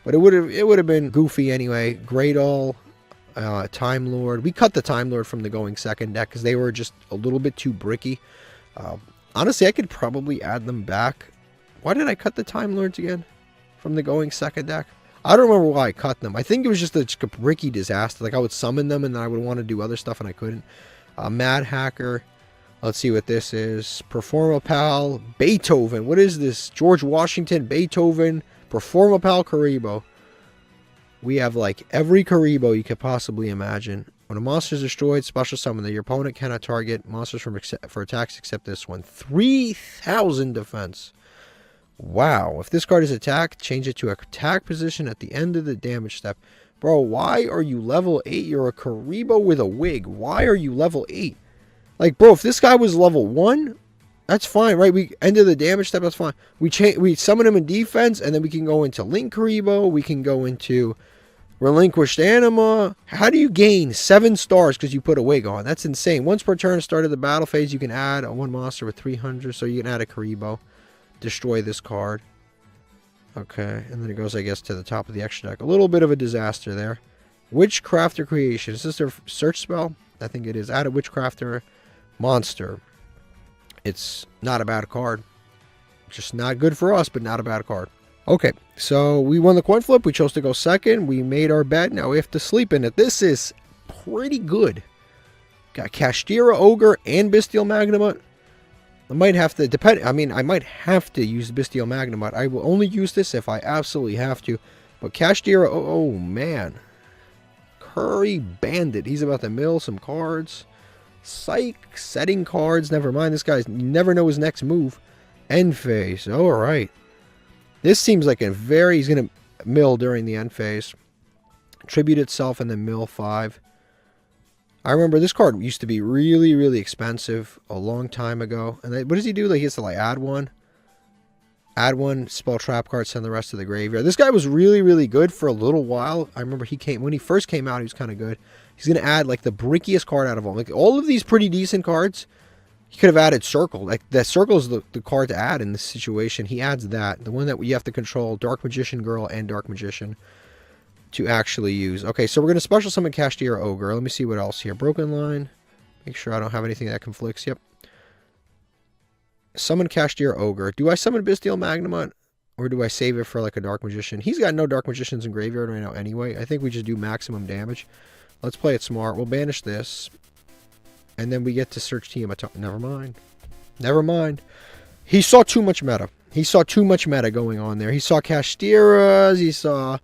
Speaker 1: but it would have been goofy anyway. Greydall, Time Lord. We cut the Time Lord from the going second deck because they were just a little bit too bricky. Honestly, I could probably add them back. Why did I cut the Time Lords again from the going second deck? I don't remember why I cut them. I think it was just a bricky disaster. Like, I would summon them, and then I would want to do other stuff, and I couldn't. Mad Hacker. Let's see what this is. Performapal. Beethoven. What is this? George Washington. Beethoven. Performapal Karibo. We have, like, every Karibo you could possibly imagine. When a monster is destroyed, special summon that your opponent cannot target monsters for attacks except this one. 3,000 defense. Wow, if this card is attacked, change it to attack position at the end of the damage step. Bro, why are you level 8? You're a Karibo with a wig. Why are you level 8? Like, bro, if this guy was level 1, that's fine, right? We end of the damage step, that's fine. We summon him in defense, and then we can go into Link Karibo. We can go into Relinquished Anima. How do you gain 7 stars because you put a wig on? That's insane. Once per turn, start of the battle phase, you can add a 1 monster with 300, so you can add a Karibo. Destroy this card. Okay, and then it goes, I guess, to the top of the extra deck. A little bit of a disaster there. Witchcrafter Creation. Is this their search spell? I think it is. Add a Witchcrafter monster. It's not a bad card. Just not good for us, but not a bad card. Okay, so we won the coin flip. We chose to go second. We made our bet. Now we have to sleep in it. This is pretty good. Got Kashtira Ogre and Bestial Magnamut. I might have to, I might have to use Bestial Magnamut. I will only use this if I absolutely have to. But Kashtira, oh man. Curry Bandit. He's about to mill some cards. Psych, setting cards. Never mind, this guy's, you never know his next move. End phase, alright. This seems like he's going to mill during the end phase. Tribute itself and then mill 5. I remember this card used to be really, really expensive a long time ago. And what does he do? Like, he has to, like, add one, spell trap card, send the rest to the graveyard. This guy was really, really good for a little while. I remember when he first came out, he was kind of good. He's going to add, like, the brickiest card out of all. Like, all of these pretty decent cards, he could have added Circle. Like, that Circle is the card to add in this situation. He adds that. The one that you have to control, Dark Magician Girl and Dark Magician, to actually use. Okay, so we're going to special summon Kashtira Ogre. Let me see what else here. Broken Line. Make sure I don't have anything that conflicts. Yep. Summon Kashtira Ogre. Do I summon Bestial Magnamut? Or do I save it for like a Dark Magician? He's got no Dark Magicians in graveyard right now anyway. I think we just do maximum damage. Let's play it smart. We'll banish this. And then we get to search Tiamat. Never mind. Never mind. He saw too much meta. He saw too much meta going on there. He saw Kashtiras. He saw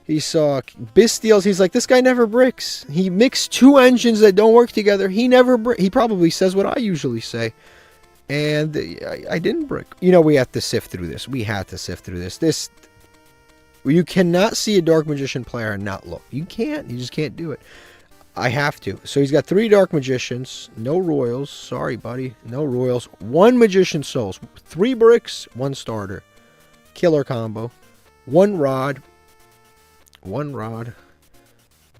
Speaker 1: Bestials. He's like, this guy never bricks. He mixed 2 engines that don't work together. He never brick. He probably says what I usually say. And I didn't brick. You know, we have to sift through this. We had to sift through this. You cannot see a Dark Magician player and not look. You can't. You just can't do it. I have to. So he's got 3 Dark Magicians. No Royals. Sorry, buddy. No Royals. 1 Magician Souls. 3 bricks. 1 starter. Killer combo. 1 Rod. 1 Rod.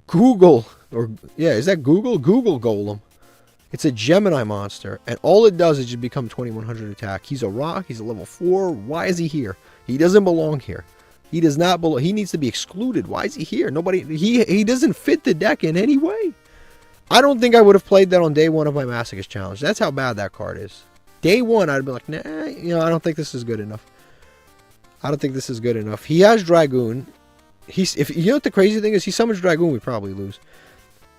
Speaker 1: Google. Or, yeah, is that Google? Google Golem. It's a Gemini monster. And all it does is just become 2100 attack. He's a rock. He's a level 4. Why is he here? He doesn't belong here. He does not belong. He needs to be excluded. Why is he here? Nobody. He doesn't fit the deck in any way. I don't think I would have played that on day 1 of my Masochist challenge. That's how bad that card is. Day 1, I'd be like, nah, I don't think this is good enough. I don't think this is good enough. He has Dragoon. If you know what the crazy thing is, he summons Dragoon, we probably lose.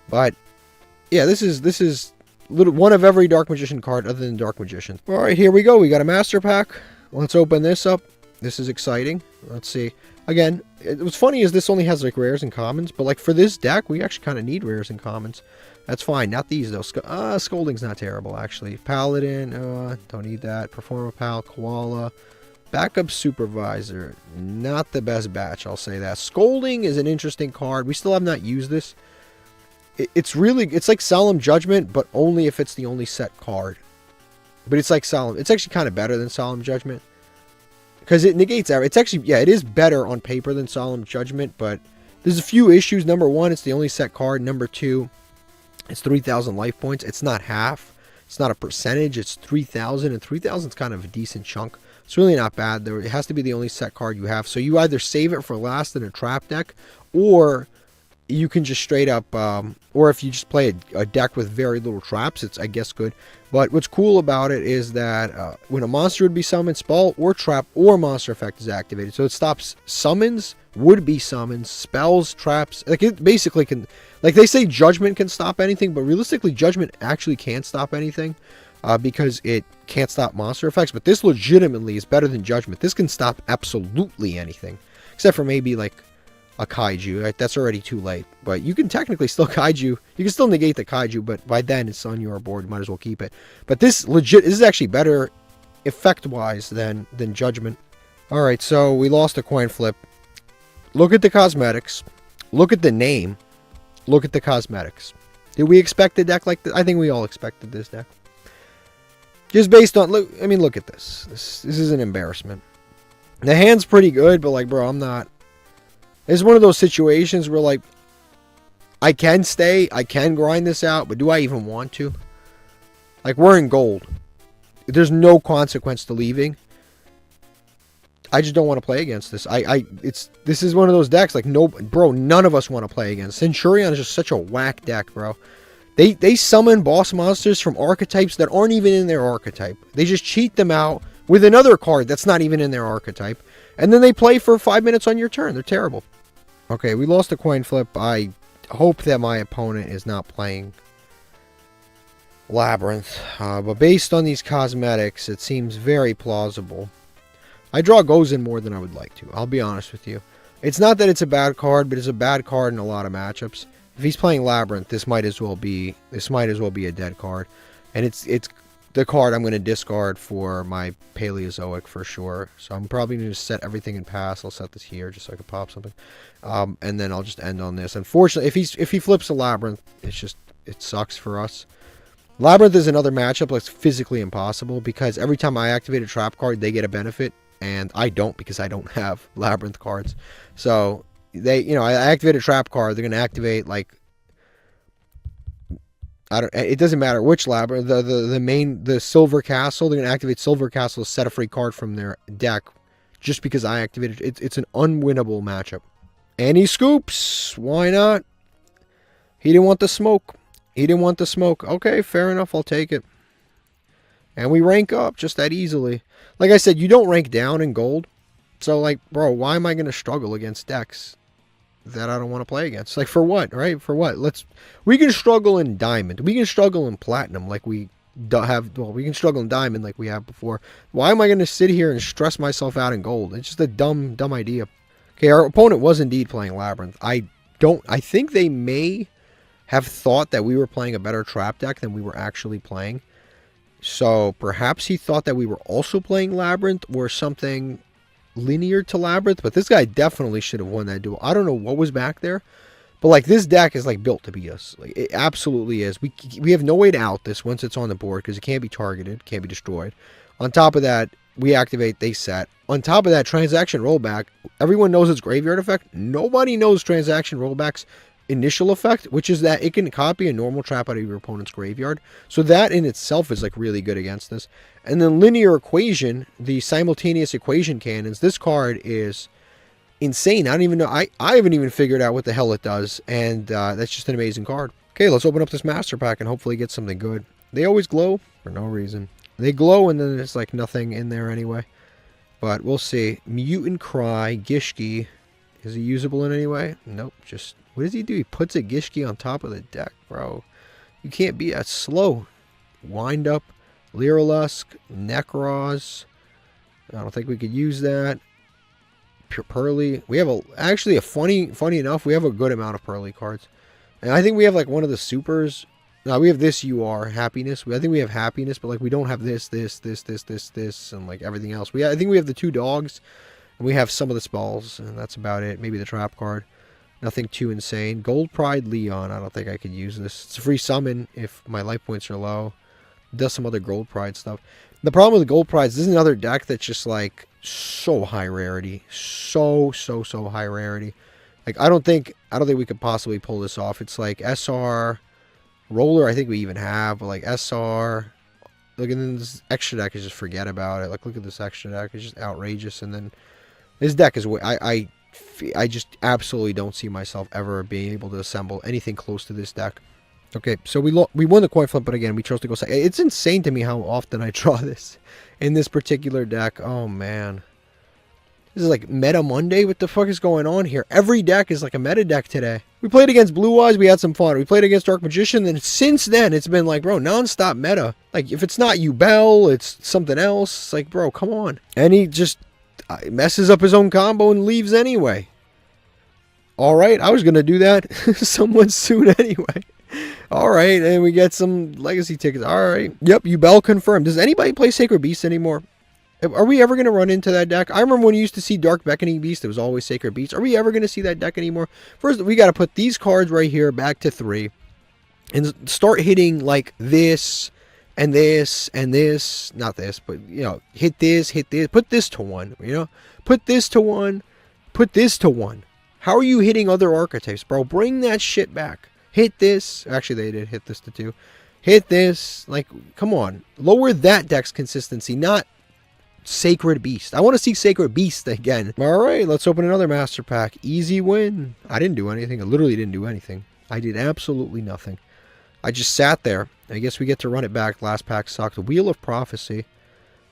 Speaker 1: But yeah, this is one of every Dark Magician card other than Dark Magician. All right, here we go. We got a master pack. Let's open this up. This is exciting. Let's see. Again, what's funny is this only has like rares and commons, but like for this deck, we actually kind of need rares and commons. That's fine. Not these though. Scolding's not terrible actually. Paladin, don't need that. Performer Pal, Koala. Backup Supervisor, not the best batch, I'll say that. Scolding is an interesting card. We still have not used this. It's like Solemn Judgment, but only if it's the only set card. But it's like Solemn. It's actually kind of better than Solemn Judgment. Because it negates that. It's actually, yeah, it is better on paper than Solemn Judgment, but there's a few issues. Number one, it's the only set card. Number two, it's 3,000 life points. It's not half. It's not a percentage. It's 3,000, and 3,000 is kind of a decent chunk. It's really not bad, though. It has to be the only set card you have. So you either save it for last in a trap deck, or you can just straight up, or if you just play a deck with very little traps, it's, I guess, good. But what's cool about it is that when a monster would be summoned, spell or trap or monster effect is activated. So it stops summons, would-be summons, spells, traps. Like, it basically can, like they say Judgment can stop anything, but realistically, Judgment actually can't stop anything. Because it can't stop monster effects, but this legitimately is better than Judgment. This can stop absolutely anything, except for maybe like a kaiju. Right? That's already too late, but you can technically still kaiju. You can still negate the kaiju, but by then it's on your board. You might as well keep it. But this is actually better effect-wise than Judgment. All right, so we lost a coin flip. Look at the cosmetics. Look at the name. Look at the cosmetics. Did we expect a deck like this? I think we all expected this deck. Just based on, look, I mean, look at this. This is an embarrassment. The hand's pretty good, but like, bro, I'm not. It's one of those situations where like, I can stay, I can grind this out, but do I even want to? Like, we're in gold. There's no consequence to leaving. I just don't want to play against this. This is one of those decks like, no, bro, none of us want to play against. Centurion is just such a whack deck, bro. They summon boss monsters from archetypes that aren't even in their archetype. They just cheat them out with another card that's not even in their archetype. And then they play for 5 minutes on your turn. They're terrible. Okay, we lost a coin flip. I hope that my opponent is not playing Labyrinth. But based on these cosmetics, it seems very plausible. I draw Gozen more than I would like to. I'll be honest with you. It's not that it's a bad card, but it's a bad card in a lot of matchups. If he's playing Labyrinth, this might as well be a dead card, and it's the card I'm going to discard for my Paleozoic for sure. So I'm probably going to set everything in pass. I'll set this here just so I can pop something, and then I'll just end on this. Unfortunately, if he flips a Labyrinth, it sucks for us. Labyrinth is another matchup that's physically impossible because every time I activate a trap card, they get a benefit, and I don't because I don't have Labyrinth cards. So I activate a trap card, they're going to activate, like, it doesn't matter which Labyrinth, the Silver Castle, they're going to activate Silver Castle to set a free card from their deck just because I activated it. It's an unwinnable matchup. And he scoops. Why not? He didn't want the smoke. Okay, fair enough, I'll take it. And we rank up just that easily. Like I said, you don't rank down in gold. So, like, bro, why am I going to struggle against decks that I don't want to play against? Like, for what, right? For what? We can struggle in diamond. We can struggle in platinum like we have, well, we can struggle in diamond like we have before. Why am I going to sit here and stress myself out in gold? It's just a dumb idea. Okay, our opponent was indeed playing Labyrinth. I think they may have thought that we were playing a better trap deck than we were actually playing. So, perhaps he thought that we were also playing Labyrinth or something linear to Labyrinth, but this guy definitely should have won that duel. I don't know what was back there, but like, this deck is like built to beat us. Like, it absolutely is. We have no way to out this once it's on the board because it can't be targeted, can't be destroyed. On top of that, we activate, they set. On top of that, transaction rollback. Everyone knows its graveyard effect. Nobody knows transaction rollback's initial effect, which is that it can copy a normal trap out of your opponent's graveyard. So that in itself is like really good against this. And then linear equation, the simultaneous equation cannons, this card is insane. I don't even know. I haven't even figured out what the hell it does. And that's just an amazing card. Okay, let's open up this master pack and hopefully get something good. They always glow for no reason. They glow and then there's like nothing in there anyway. But we'll see. Mutant Cry, Gishki. Is he usable in any way? Nope. Just, what does he do? He puts a Gishki on top of the deck, bro. You can't be that slow. Wind Up, Lyrilusk, Necroz, I don't think we could use that. Pure Pearly. We have actually funny enough, we have a good amount of Pearly cards. And I think we have like one of the supers. No, we have this happiness. I think we have happiness, but like we don't have this, and like everything else. I think we have the 2 dogs, and we have some of the spells, and that's about it. Maybe the trap card. Nothing too insane. Gold Pride Leon. I don't think I could use this. It's a free summon if my life points are low. It does some other Gold Pride stuff. The problem with the Gold Prides, this is another deck that's just like so high rarity. So high rarity. Like I don't think we could possibly pull this off. It's like SR, Roller, I think we even have, but like SR. Look at this extra deck is just forget about it. Like look at this extra deck. It's just outrageous. And then this deck is I just absolutely don't see myself ever being able to assemble anything close to this deck. Okay, so we won the coin flip, but again, we chose to go second. It's insane to me how often I draw this in this particular deck. Oh, man. This is like Meta Monday? What the fuck is going on here? Every deck is like a meta deck today. We played against Blue Eyes, we had some fun. We played against Dark Magician, and since then, it's been like, bro, non-stop meta. Like, if it's not Yubel, it's something else. It's like, bro, come on. And he just messes up his own combo and leaves anyway. Alright, I was going to do that somewhat soon anyway. Alright, and we get some legacy tickets. Alright. Yep, Yubel confirmed. Does anybody play Sacred Beast anymore? Are we ever going to run into that deck? I remember when you used to see Dark Beckoning Beast, it was always Sacred Beast. Are we ever going to see that deck anymore? First, we got to put these cards right here back to 3. And start hitting like this, and this, and this. Not this, but, you know, hit this. Put this to 1, you know? Put this to 1. Put this to 1. How are you hitting other archetypes, bro? Bring that shit back. Hit this. Actually, they did hit this to 2. Hit this. Like, come on. Lower that deck's consistency, not Sacred Beast. I want to see Sacred Beast again. Alright, let's open another Master Pack. Easy win. I didn't do anything. I literally didn't do anything. I did absolutely nothing. I just sat there. I guess we get to run it back. Last pack sucked. The Wheel of Prophecy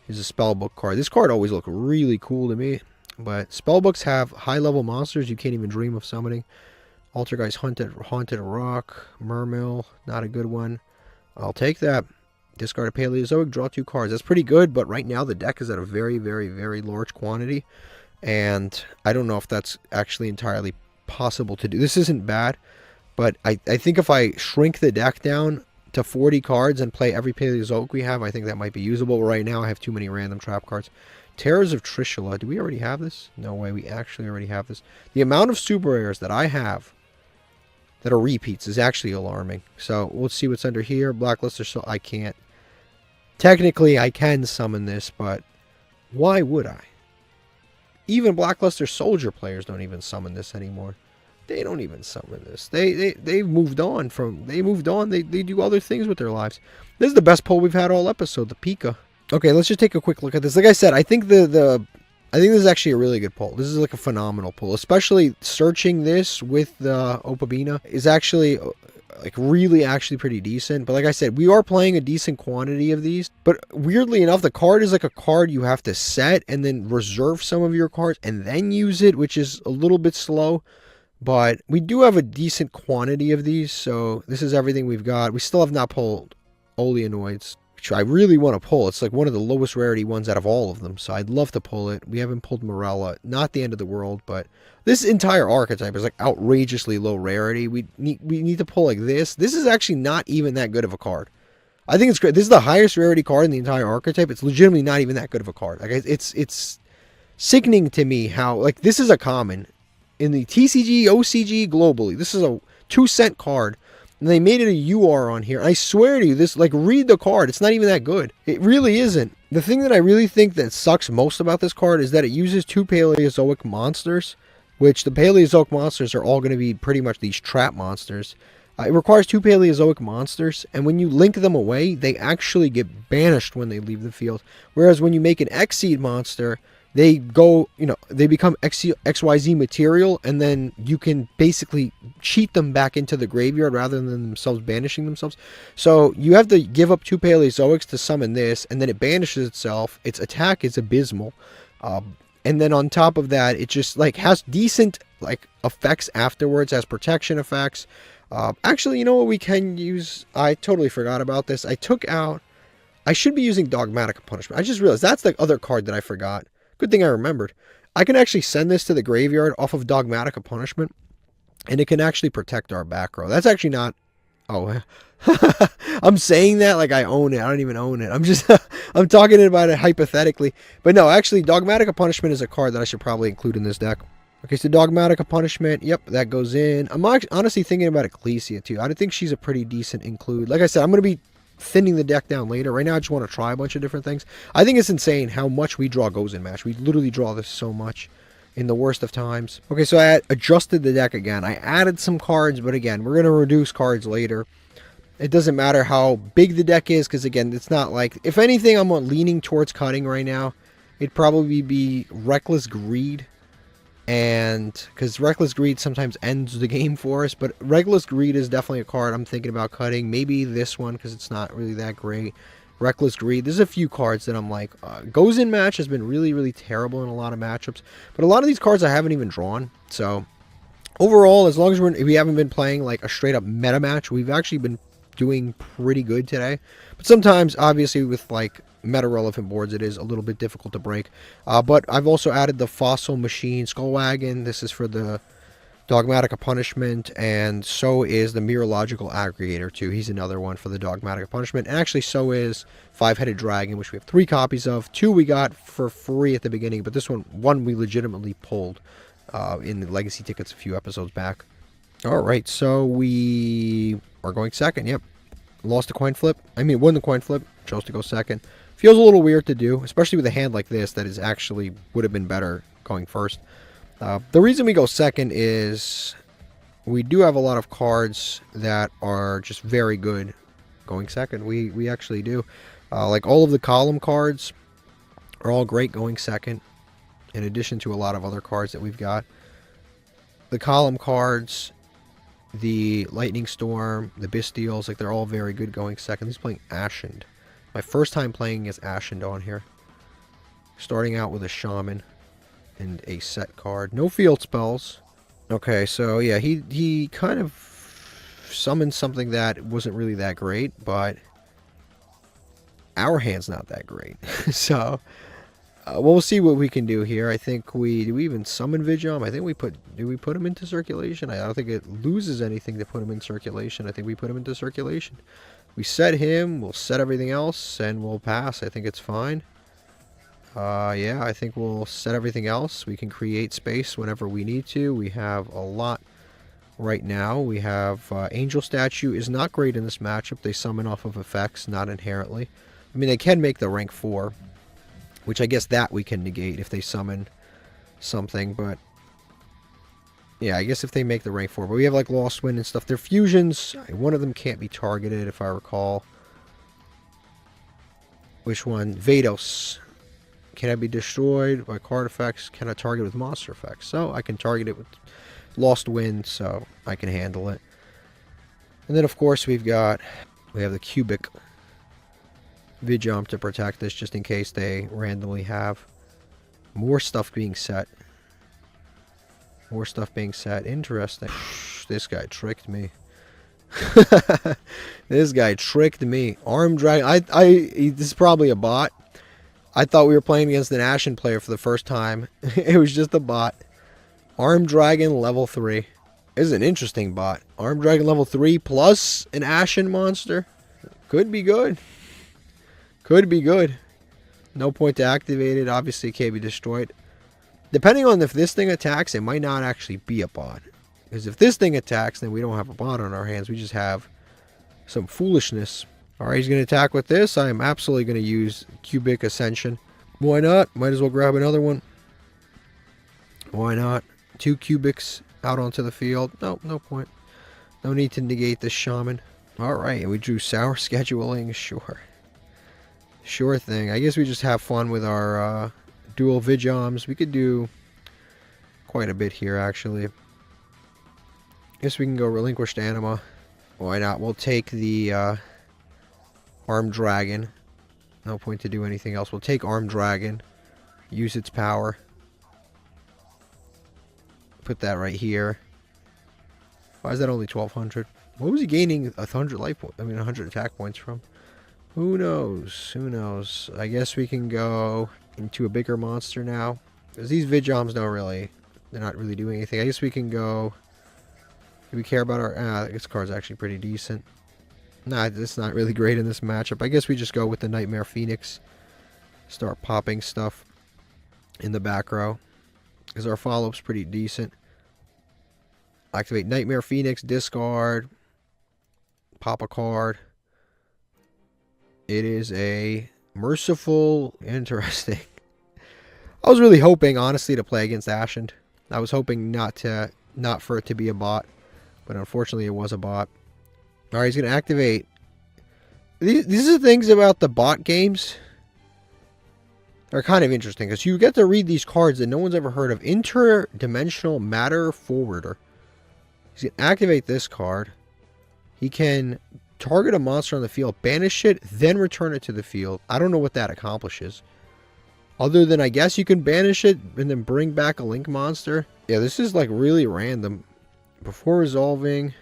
Speaker 1: is a spellbook card. This card always looked really cool to me. But spellbooks have high-level monsters you can't even dream of summoning. Altergeist Haunted Rock. Mermill, not a good one. I'll take that. Discard a Paleozoic, draw 2 cards. That's pretty good, but right now the deck is at a very, very, very large quantity. And I don't know if that's actually entirely possible to do. This isn't bad, but I think if I shrink the deck down to 40 cards and play every Paleozoic we have, I think that might be usable. But right now I have too many random trap cards. Terrors of Trishula. Do we already have this? No way, we actually already have this. The amount of super rares that I have that are repeats is actually alarming. So let's see what's under here. Blackluster, so I can't. Technically, I can summon this, but why would I? Even Blackluster Soldier players don't even summon this anymore. They don't even summon this. They've moved on from. They moved on. They do other things with their lives. This is the best pull we've had all episode. The Pika. Okay, let's just take a quick look at this. Like I said, I think I think this is actually a really good pull. This is like a phenomenal pull. Especially searching this with the Opabina is actually like really actually pretty decent. But like I said, we are playing a decent quantity of these. But weirdly enough, the card is like a card you have to set and then reserve some of your cards and then use it, which is a little bit slow. But we do have a decent quantity of these, so this is everything we've got. We still have not pulled Oleanoids, which I really want to pull. It's like one of the lowest rarity ones out of all of them, so I'd love to pull it. We haven't pulled Morella. Not the end of the world, but this entire archetype is like outrageously low rarity. We need to pull like this. This is actually not even that good of a card. I think it's great. This is the highest rarity card in the entire archetype. It's legitimately not even that good of a card. Like it's sickening to me how like this is a common in the TCG, OCG, globally. This is a 2-cent card. And they made it a UR on here. I swear to you, this, like, read the card. It's not even that good. It really isn't. The thing that I really think that sucks most about this card is that it uses 2 Paleozoic monsters, which the Paleozoic monsters are all going to be pretty much these trap monsters. It requires 2 Paleozoic monsters, and when you link them away, they actually get banished when they leave the field. Whereas when you make an Xseed monster, they go, you know, they become XYZ material, and then you can basically cheat them back into the graveyard rather than themselves banishing themselves. So you have to give up 2 Paleozoics to summon this, and then it banishes itself. Its attack is abysmal. And then on top of that, it just like has decent like effects afterwards, has protection effects. Actually, you know what we can use? I totally forgot about this. I took out I should be using Dogmatic Punishment. I just realized that's the other card that I forgot. Good thing I remembered. I can actually send this to the graveyard off of Dogmatic Punishment, and it can actually protect our back row. That's actually not... Oh, I'm saying that like I own it. I don't even own it. I'm just... I'm talking about it hypothetically. But no, actually, Dogmatic Punishment is a card that I should probably include in this deck. Okay, so Dogmatic Punishment, yep, that goes in. I'm honestly thinking about Ecclesia, too. I think she's a pretty decent include. Like I said, I'm going to be thinning the deck down later. Right now, I just want to try a bunch of different things. I think it's insane how much we draw goes in match. We literally draw this so much in the worst of times. Okay, so I adjusted the deck again. I added some cards, but again, we're going to reduce cards later. It doesn't matter how big the deck is, because again, it's not like... If anything, I'm leaning towards cutting right now. It'd probably be Reckless Greed. And because Reckless Greed sometimes ends the game for us, but Reckless Greed is definitely a card I'm thinking about cutting. Maybe this one, because it's not really that great. Reckless Greed. There's a few cards that I'm like, goes in match has been really, really terrible in a lot of matchups. But a lot of these cards I haven't even drawn. So overall, as long as we haven't been playing like a straight up meta match, we've actually been doing pretty good today. But sometimes, obviously, with like meta relevant boards, it is a little bit difficult to break. But I've also added the Fossil Machine Skullwagon. This is for the Dogmatic Punishment, and so is the Mirological Aggregator too. He's another one for the Dogmatic Punishment, and actually so is Five-Headed Dragon, which we have 3 copies of. 2 we got for free at the beginning, but this one we legitimately pulled in the Legacy tickets a few episodes back. All right, so we are going second. Yep, lost the coin flip. Won the coin flip. Chose to go second. Feels a little weird to do, especially with a hand like this that is actually would have been better going first. The reason we go second is we do have a lot of cards that are just very good going second. We actually do. Like all of the column cards are all great going second, in addition to a lot of other cards that we've got. The column cards, the Lightning Storm, the Bestials, like they're all very good going second. He's playing Ashened. My first time playing as Ashened on here. Starting out with a Shaman and a set card. No field spells. Okay, so yeah, he kind of summoned something that wasn't really that great, but our hand's not that great. So, we'll see what we can do here. I think do we even summon Yugioh? I think do we put him into circulation? I don't think it loses anything to put him in circulation. I think we put him into circulation. We set him, we'll set everything else, and we'll pass. I think it's fine. Yeah, I think we'll set everything else. We can create space whenever we need to. We have a lot right now. We have Angel Statue is not great in this matchup. They summon off of effects, not inherently. They can make the rank 4, which I guess that we can negate if they summon something, but yeah, I guess if they make the rank 4. But we have like Lost Wind and stuff. Their fusions, one of them can't be targeted if I recall. Which one? Vados. Can I be destroyed by card effects? Can I target with monster effects? So I can target it with Lost Wind, so I can handle it. And then of course we have the Cubic Yugioh to protect this, just in case they randomly have more stuff being set. More stuff being set. Interesting. This guy tricked me. This guy tricked me. Arm Dragon. This is probably a bot. I thought we were playing against an Ashen player for the first time. It was just a bot. Arm Dragon level 3. This is an interesting bot. Arm Dragon level 3 plus an Ashen monster. Could be good. Could be good. No point to activate it. Obviously, it can't be destroyed. Depending on if this thing attacks, it might not actually be a bot. Because if this thing attacks, then we don't have a bot on our hands. We just have some foolishness. Alright, he's going to attack with this. I am absolutely going to use Cubic Ascension. Why not? Might as well grab another one. Why not? 2 Cubics out onto the field. No point. No need to negate this Shaman. Alright, and we drew Sour Scheduling. Sure. Sure thing. I guess we just have fun with our dual Yugiohs. We could do quite a bit here, actually. Guess we can go Relinquished Anima. Why not? We'll take the Armed Dragon. No point to do anything else. We'll take Armed Dragon. Use its power. Put that right here. Why is that only 1200? What was he gaining 100 life points? 100 attack points from? Who knows? Who knows? I guess we can go into a bigger monster now. Because these Vidjoms don't really... They're not really doing anything. I guess we can go... Do we care about our... this card's actually pretty decent. Nah, it's not really great in this matchup. I guess we just go with the Nightmare Phoenix. Start popping stuff in the back row. Because our follow-up's pretty decent. Activate Nightmare Phoenix, discard. Pop a card. It is a Merciful. Interesting. I was really hoping, honestly, to play against Ashen. I was hoping not for it to be a bot. But unfortunately, it was a bot. Alright, he's going to activate. These are things about the bot games. They're kind of interesting. Because you get to read these cards that no one's ever heard of. Interdimensional Matter Forwarder. He's going to activate this card. He can target a monster on the field, banish it, then return it to the field. I don't know what that accomplishes. Other than, I guess you can banish it and then bring back a Link monster. Yeah, this is like really random. Before resolving.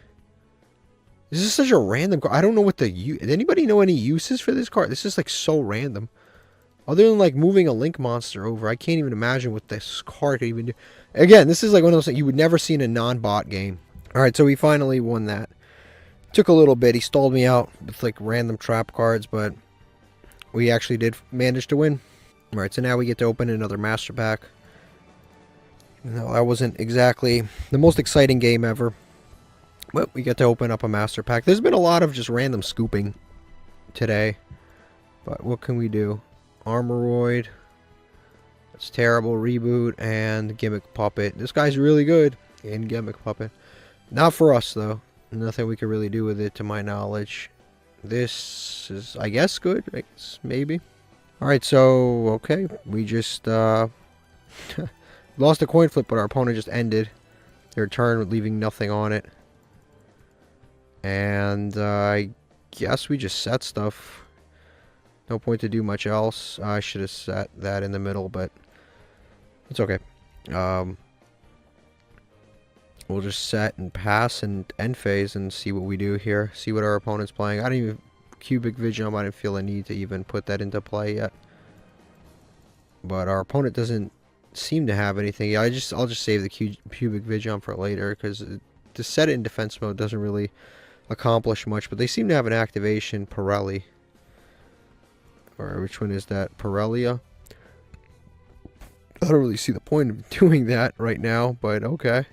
Speaker 1: This is such a random card. I don't know what the... Does anybody know any uses for this card? This is like so random. Other than like moving a Link monster over, I can't even imagine what this card could even do. Again, this is like one of those things you would never see in a non-bot game. Alright, so we finally won that. Took a little bit. He stalled me out with like random trap cards, but we actually did manage to win. Alright, so now we get to open another master pack. No, that wasn't exactly the most exciting game ever. But we get to open up a master pack. There's been a lot of just random scooping today. But what can we do? Armoroid. That's terrible. Reboot and Gimmick Puppet. This guy's really good in Gimmick Puppet. Not for us, though. Nothing we can really do with it, to my knowledge. This is, I guess, good. I guess, maybe. Alright, so, okay. We just, lost a coin flip, but our opponent just ended their turn, leaving nothing on it. And, I guess we just set stuff. No point to do much else. I should have set that in the middle, but it's okay. We'll just set and pass and end phase and see what we do here. See what our opponent's playing. I didn't even... Cubic Vision, I didn't feel a need to even put that into play yet. But our opponent doesn't seem to have anything. Yeah, I'll just save the Cubic Vision for later, because to set it in defense mode doesn't really accomplish much. But they seem to have an activation, Pirelli. Or which one is that? Pirelia? I don't really see the point of doing that right now, but okay.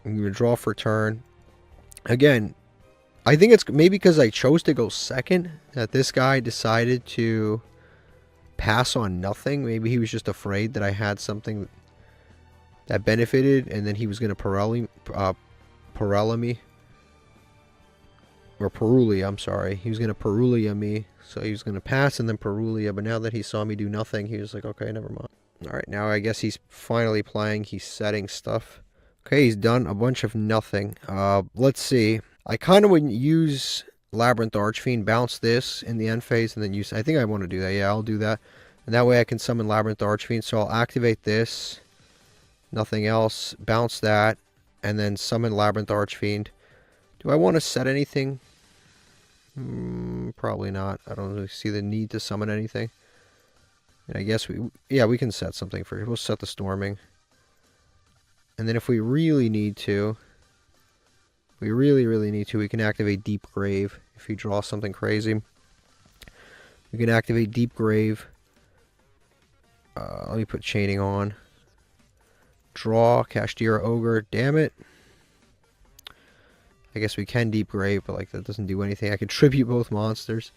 Speaker 1: I'm going to draw for turn. Again, I think it's maybe because I chose to go second that this guy decided to pass on nothing. Maybe he was just afraid that I had something that benefited, and then he was going to Pirelli me. Or Perulia, I'm sorry. He was going to Perulia me. So he was going to pass and then Perulia. But now that he saw me do nothing, he was like, okay, never mind. Alright, now I guess he's finally playing. He's setting stuff. Okay, he's done a bunch of nothing. Let's see. I kind of would use Labyrinth Archfiend, bounce this in the end phase, and then use... I think I want to do that. Yeah, I'll do that. And that way I can summon Labyrinth Archfiend. So I'll activate this. Nothing else. Bounce that. And then summon Labyrinth Archfiend. Do I want to set anything? Probably not. I don't really see the need to summon anything. And I guess we can set something for... We'll set the Storming. And then if we really need to... We really need to. We can activate Deep Grave if you draw something crazy. We can activate Deep Grave. Let me put Chaining on. Draw, Kashtira Ogre. Damn it. I guess we can Deep Grave, but like that doesn't do anything. I can tribute both monsters.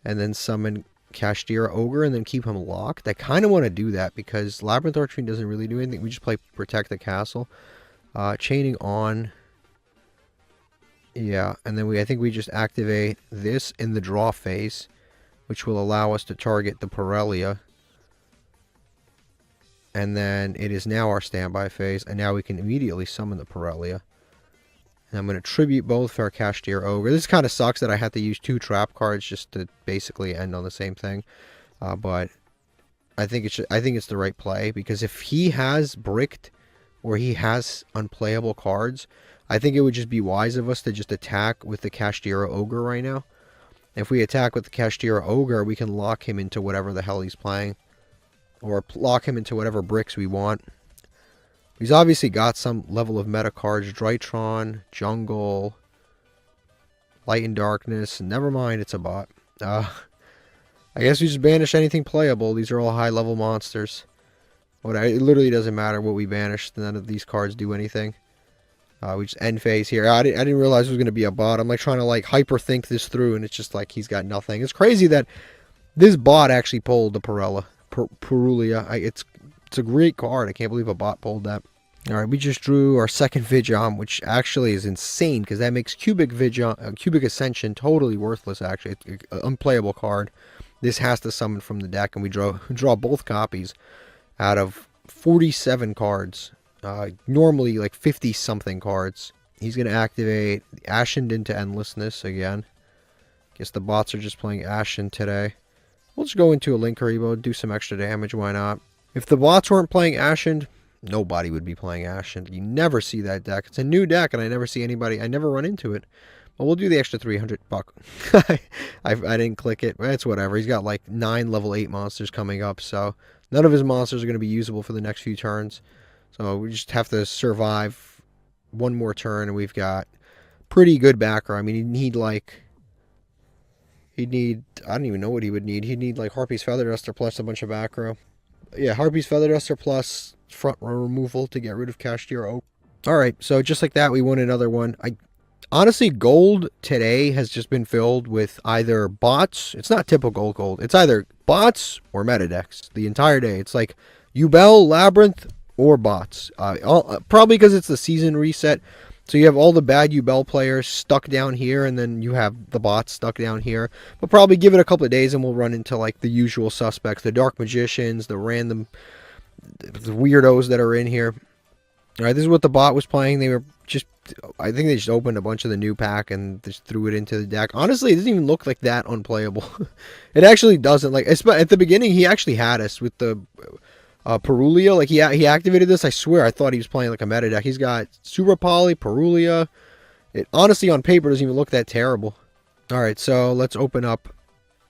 Speaker 1: And then summon Kashtira Ogre and then keep him locked. I kind of want to do that because Labyrinth Archfiend doesn't really do anything. We just play Protect the Castle. Chaining on. Yeah, and then I think we just activate this in the draw phase, which will allow us to target the Pirelia. And then it is now our standby phase, and now we can immediately summon the Pirelia. And I'm going to tribute both for our Kashtira Ogre. This kind of sucks that I had to use 2 trap cards just to basically end on the same thing. But I think it's the right play, because if he has bricked or he has unplayable cards, I think it would just be wise of us to just attack with the Kashtira Ogre right now. If we attack with the Kashtira Ogre, we can lock him into whatever the hell he's playing. Or lock him into whatever bricks we want. He's obviously got some level of meta cards. Drytron, Jungle, Light and Darkness. Never mind, it's a bot. I guess we just banish anything playable. These are all high-level monsters. It literally doesn't matter what we banish. None of these cards do anything. We just end phase here. I didn't realize it was going to be a bot. I'm like trying to like hyper think this through, and it's just like he's got nothing. It's crazy that this bot actually pulled the Perulia. It's a great card. I can't believe a bot pulled that. All right, we just drew our second Yugioh, which actually is insane because that makes Cubic Ascension totally worthless. Actually, it's an unplayable card. This has to summon from the deck, and we draw both copies out of 47 cards. Normally like 50 something cards. He's going to activate Ashen into Endlessness again. Guess the bots are just playing Ashen today. We'll just go into a Link Haribo, do some extra damage, why not? If the bots weren't playing Ashen, nobody would be playing Ashen. You never see that deck. It's a new deck and I never see anybody, I never run into it. Well, we'll do the extra 300 buck. I didn't click it. It's whatever. He's got like 9 level 8 monsters coming up, so none of his monsters are going to be usable for the next few turns. So we just have to survive one more turn, and we've got pretty good backer. I mean, he'd need, I don't even know what he would need. He'd need like Harpy's Feather Duster plus a bunch of back row. Yeah, Harpy's Feather Duster plus front row removal to get rid of Kashtira. Alright, so just like that, we won another one. Honestly, gold today has just been filled with either bots. It's not typical gold. It's either bots or meta decks the entire day. It's like Yubel, Labyrinth, or bots. Probably because it's the season reset. So you have all the bad Yubel players stuck down here, and then you have the bots stuck down here. But probably give it a couple of days and we'll run into like the usual suspects, the Dark Magicians, the random the weirdos that are in here. Alright, this is what the bot was playing. They were just, I think they just opened a bunch of the new pack and just threw it into the deck. Honestly, it doesn't even look like that unplayable. It actually doesn't. Like, at the beginning, he actually had us with the Perulia. Like, he activated this. I swear, I thought he was playing like a meta deck. He's got Super Poly, Perulia. It honestly, on paper, doesn't even look that terrible. Alright, so let's open up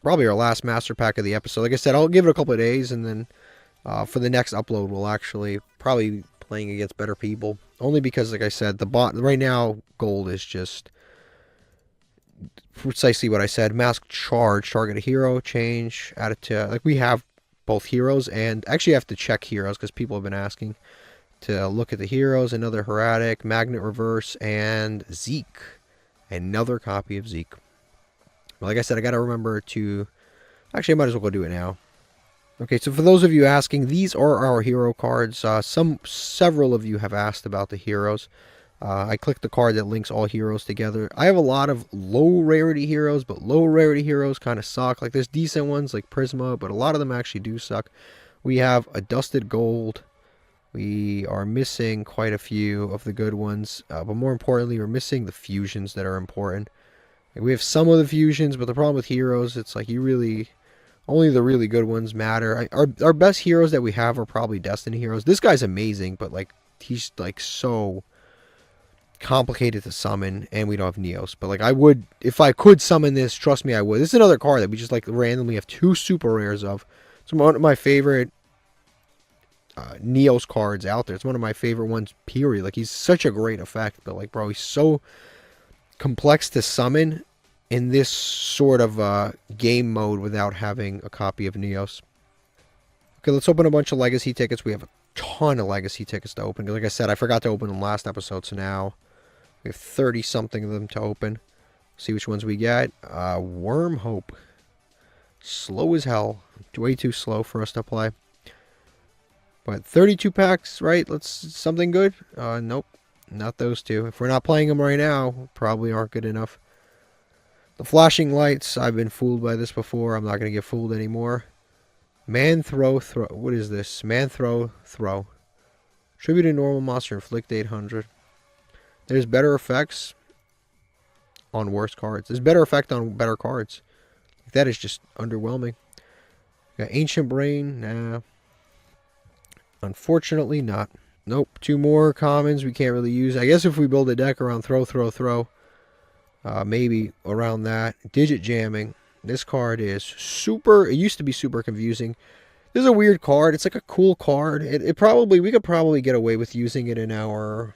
Speaker 1: probably our last master pack of the episode. Like I said, I'll give it a couple of days, and then for the next upload, we'll actually probably playing against better people. Only because, like I said, the bot right now, gold is just precisely what I said. Mask charge, target a hero, change, add it to, like, we have both heroes, and actually I have to check heroes because people have been asking to look at the heroes. Another Heretic, Magnet Reverse, and Zeke. Another copy of Zeke. Like I said, I got to remember to, actually I might as well go do it now. Okay, so for those of you asking, these are our hero cards. Several of you have asked about the heroes. I clicked the card that links all heroes together. I have a lot of low rarity heroes, but low rarity heroes kind of suck. Like, there's decent ones like Prisma, but a lot of them actually do suck. We have a Dusted Gold. We are missing quite a few of the good ones, but more importantly, we're missing the fusions that are important. Like, we have some of the fusions, but the problem with heroes, it's like only the really good ones matter. Our best heroes that we have are probably Destiny heroes. This guy's amazing, but like he's like so complicated to summon, and we don't have Neos. But like, I would, if I could summon this, trust me, I would. This is another card that we just like randomly have 2 super rares of. It's one of my favorite Neos cards out there. It's one of my favorite ones, period. Like, he's such a great effect, but like, bro, he's so complex to summon in this sort of game mode without having a copy of Neos. Okay, let's open a bunch of legacy tickets. We have a ton of legacy tickets to open. Like I said, I forgot to open them last episode, so now we have 30-something of them to open. See which ones we get. Worm Hope. Slow as hell. Way too slow for us to play. But 32 packs, right? Something good? Nope. Not those two. If we're not playing them right now, probably aren't good enough. The flashing lights, I've been fooled by this before. I'm not going to get fooled anymore. Man throw. What is this? Man throw. Tribute to normal monster. Inflict 800. There's better effects on worse cards. There's better effect on better cards. That is just underwhelming. Got Ancient Brain. Nah. Unfortunately not. Nope. 2 more commons we can't really use. I guess if we build a deck around throw. maybe around that. Digit jamming. This card is super. It used to be super confusing. This is a weird card. It's like a cool card. We could probably get away with using it in our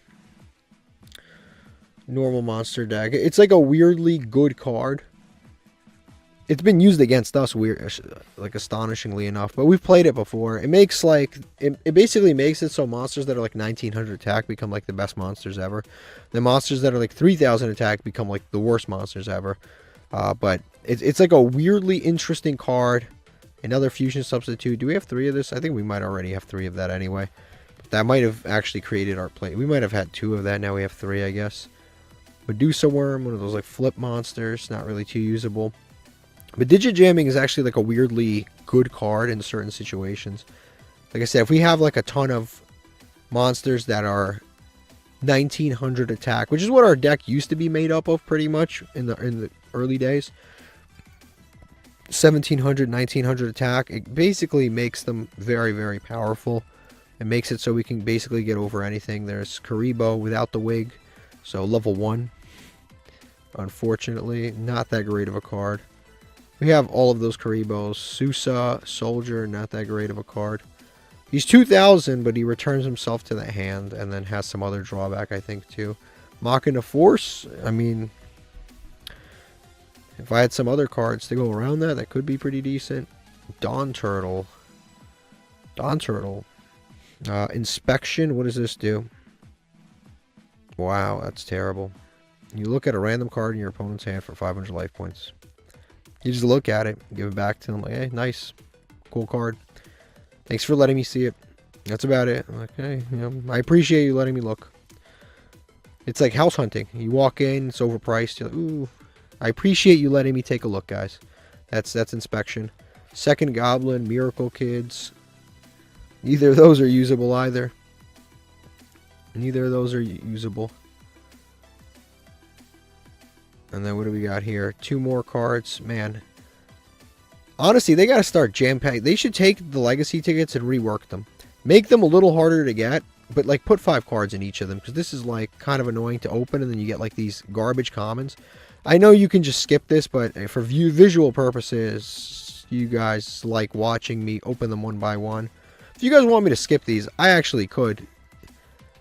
Speaker 1: normal monster deck. It's like a weirdly good card. It's been used against us astonishingly enough, but we've played it before. It makes it basically makes it so monsters that are like 1900 attack become like the best monsters ever. The monsters that are like 3000 attack become like the worst monsters ever. But it's like a weirdly interesting card. Another fusion substitute. Do we have 3 of this? I think we might already have 3 of that anyway. But that might have actually created our play. We might have had 2 of that. Now we have 3, I guess. Medusa Worm, one of those like flip monsters. Not really too usable. But Digit Jamming is actually like a weirdly good card in certain situations. Like I said, if we have like a ton of monsters that are 1900 attack, which is what our deck used to be made up of pretty much in the early days. 1700, 1900 attack. It basically makes them very, very powerful. It makes it so we can basically get over anything. There's Karibo without the wig. So level 1. Unfortunately, not that great of a card. We have all of those Karibos. Susa, Soldier, not that great of a card. He's 2000, but he returns himself to the hand and then has some other drawback, I think, too. Machina Force, I mean, if I had some other cards to go around that could be pretty decent. Dawn Turtle. Inspection, what does this do? Wow, that's terrible. You look at a random card in your opponent's hand for 500 life points. You just look at it, give it back to them, like, hey, nice, cool card. Thanks for letting me see it. That's about it. I'm like, hey, I appreciate you letting me look. It's like house hunting. You walk in, it's overpriced. You're like, ooh, I appreciate you letting me take a look, guys. That's inspection. Second Goblin, Miracle Kids. Neither of those are usable either. Neither of those are usable. And then what do we got here? 2 more cards. Man. Honestly, they got to start jam-packed. They should take the legacy tickets and rework them. Make them a little harder to get, but like put 5 cards in each of them, because this is like kind of annoying to open, and then you get like these garbage commons. I know you can just skip this, but for visual purposes, you guys like watching me open them one by one. If you guys want me to skip these, I actually could.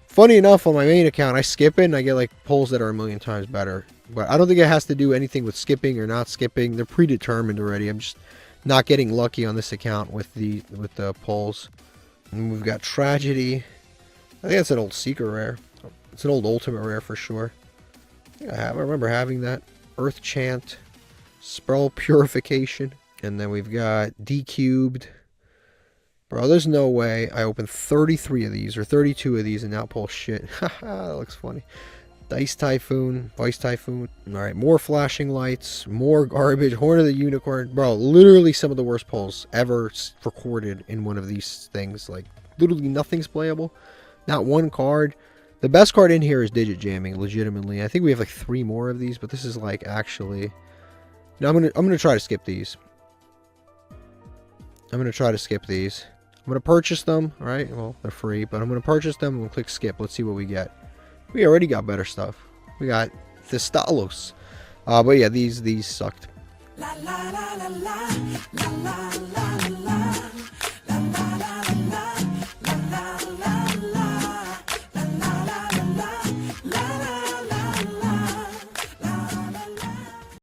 Speaker 1: Funny enough, on my main account, I skip it and I get like pulls that are a million times better. But I don't think it has to do anything with skipping or not skipping. They're predetermined already. I'm just not getting lucky on this account with the pulls. And we've got Tragedy. I think that's an old Secret Rare. It's an old Ultimate Rare for sure. I remember having that. Earth Chant. Spell Purification. And then we've got D-Cubed. Bro, there's no way I opened 33 of these or 32 of these and now pull shit. Haha, that looks funny. Dice Typhoon, Vice Typhoon. Alright, more Flashing Lights, more garbage, Horn of the Unicorn. Bro, literally some of the worst pulls ever recorded in one of these things. Like, literally nothing's playable. Not one card. The best card in here is Digit Jamming, legitimately. I think we have like 3 more of these, but this is like actually... Now I'm gonna try to skip these. I'm gonna try to skip these. I'm going to purchase them, alright? Well, they're free, but I'm going to purchase them and we'll click skip. Let's see what we get. We already got better stuff. We got Thestalos. But yeah, these sucked. La, la, la, la, la, la, la, la, la.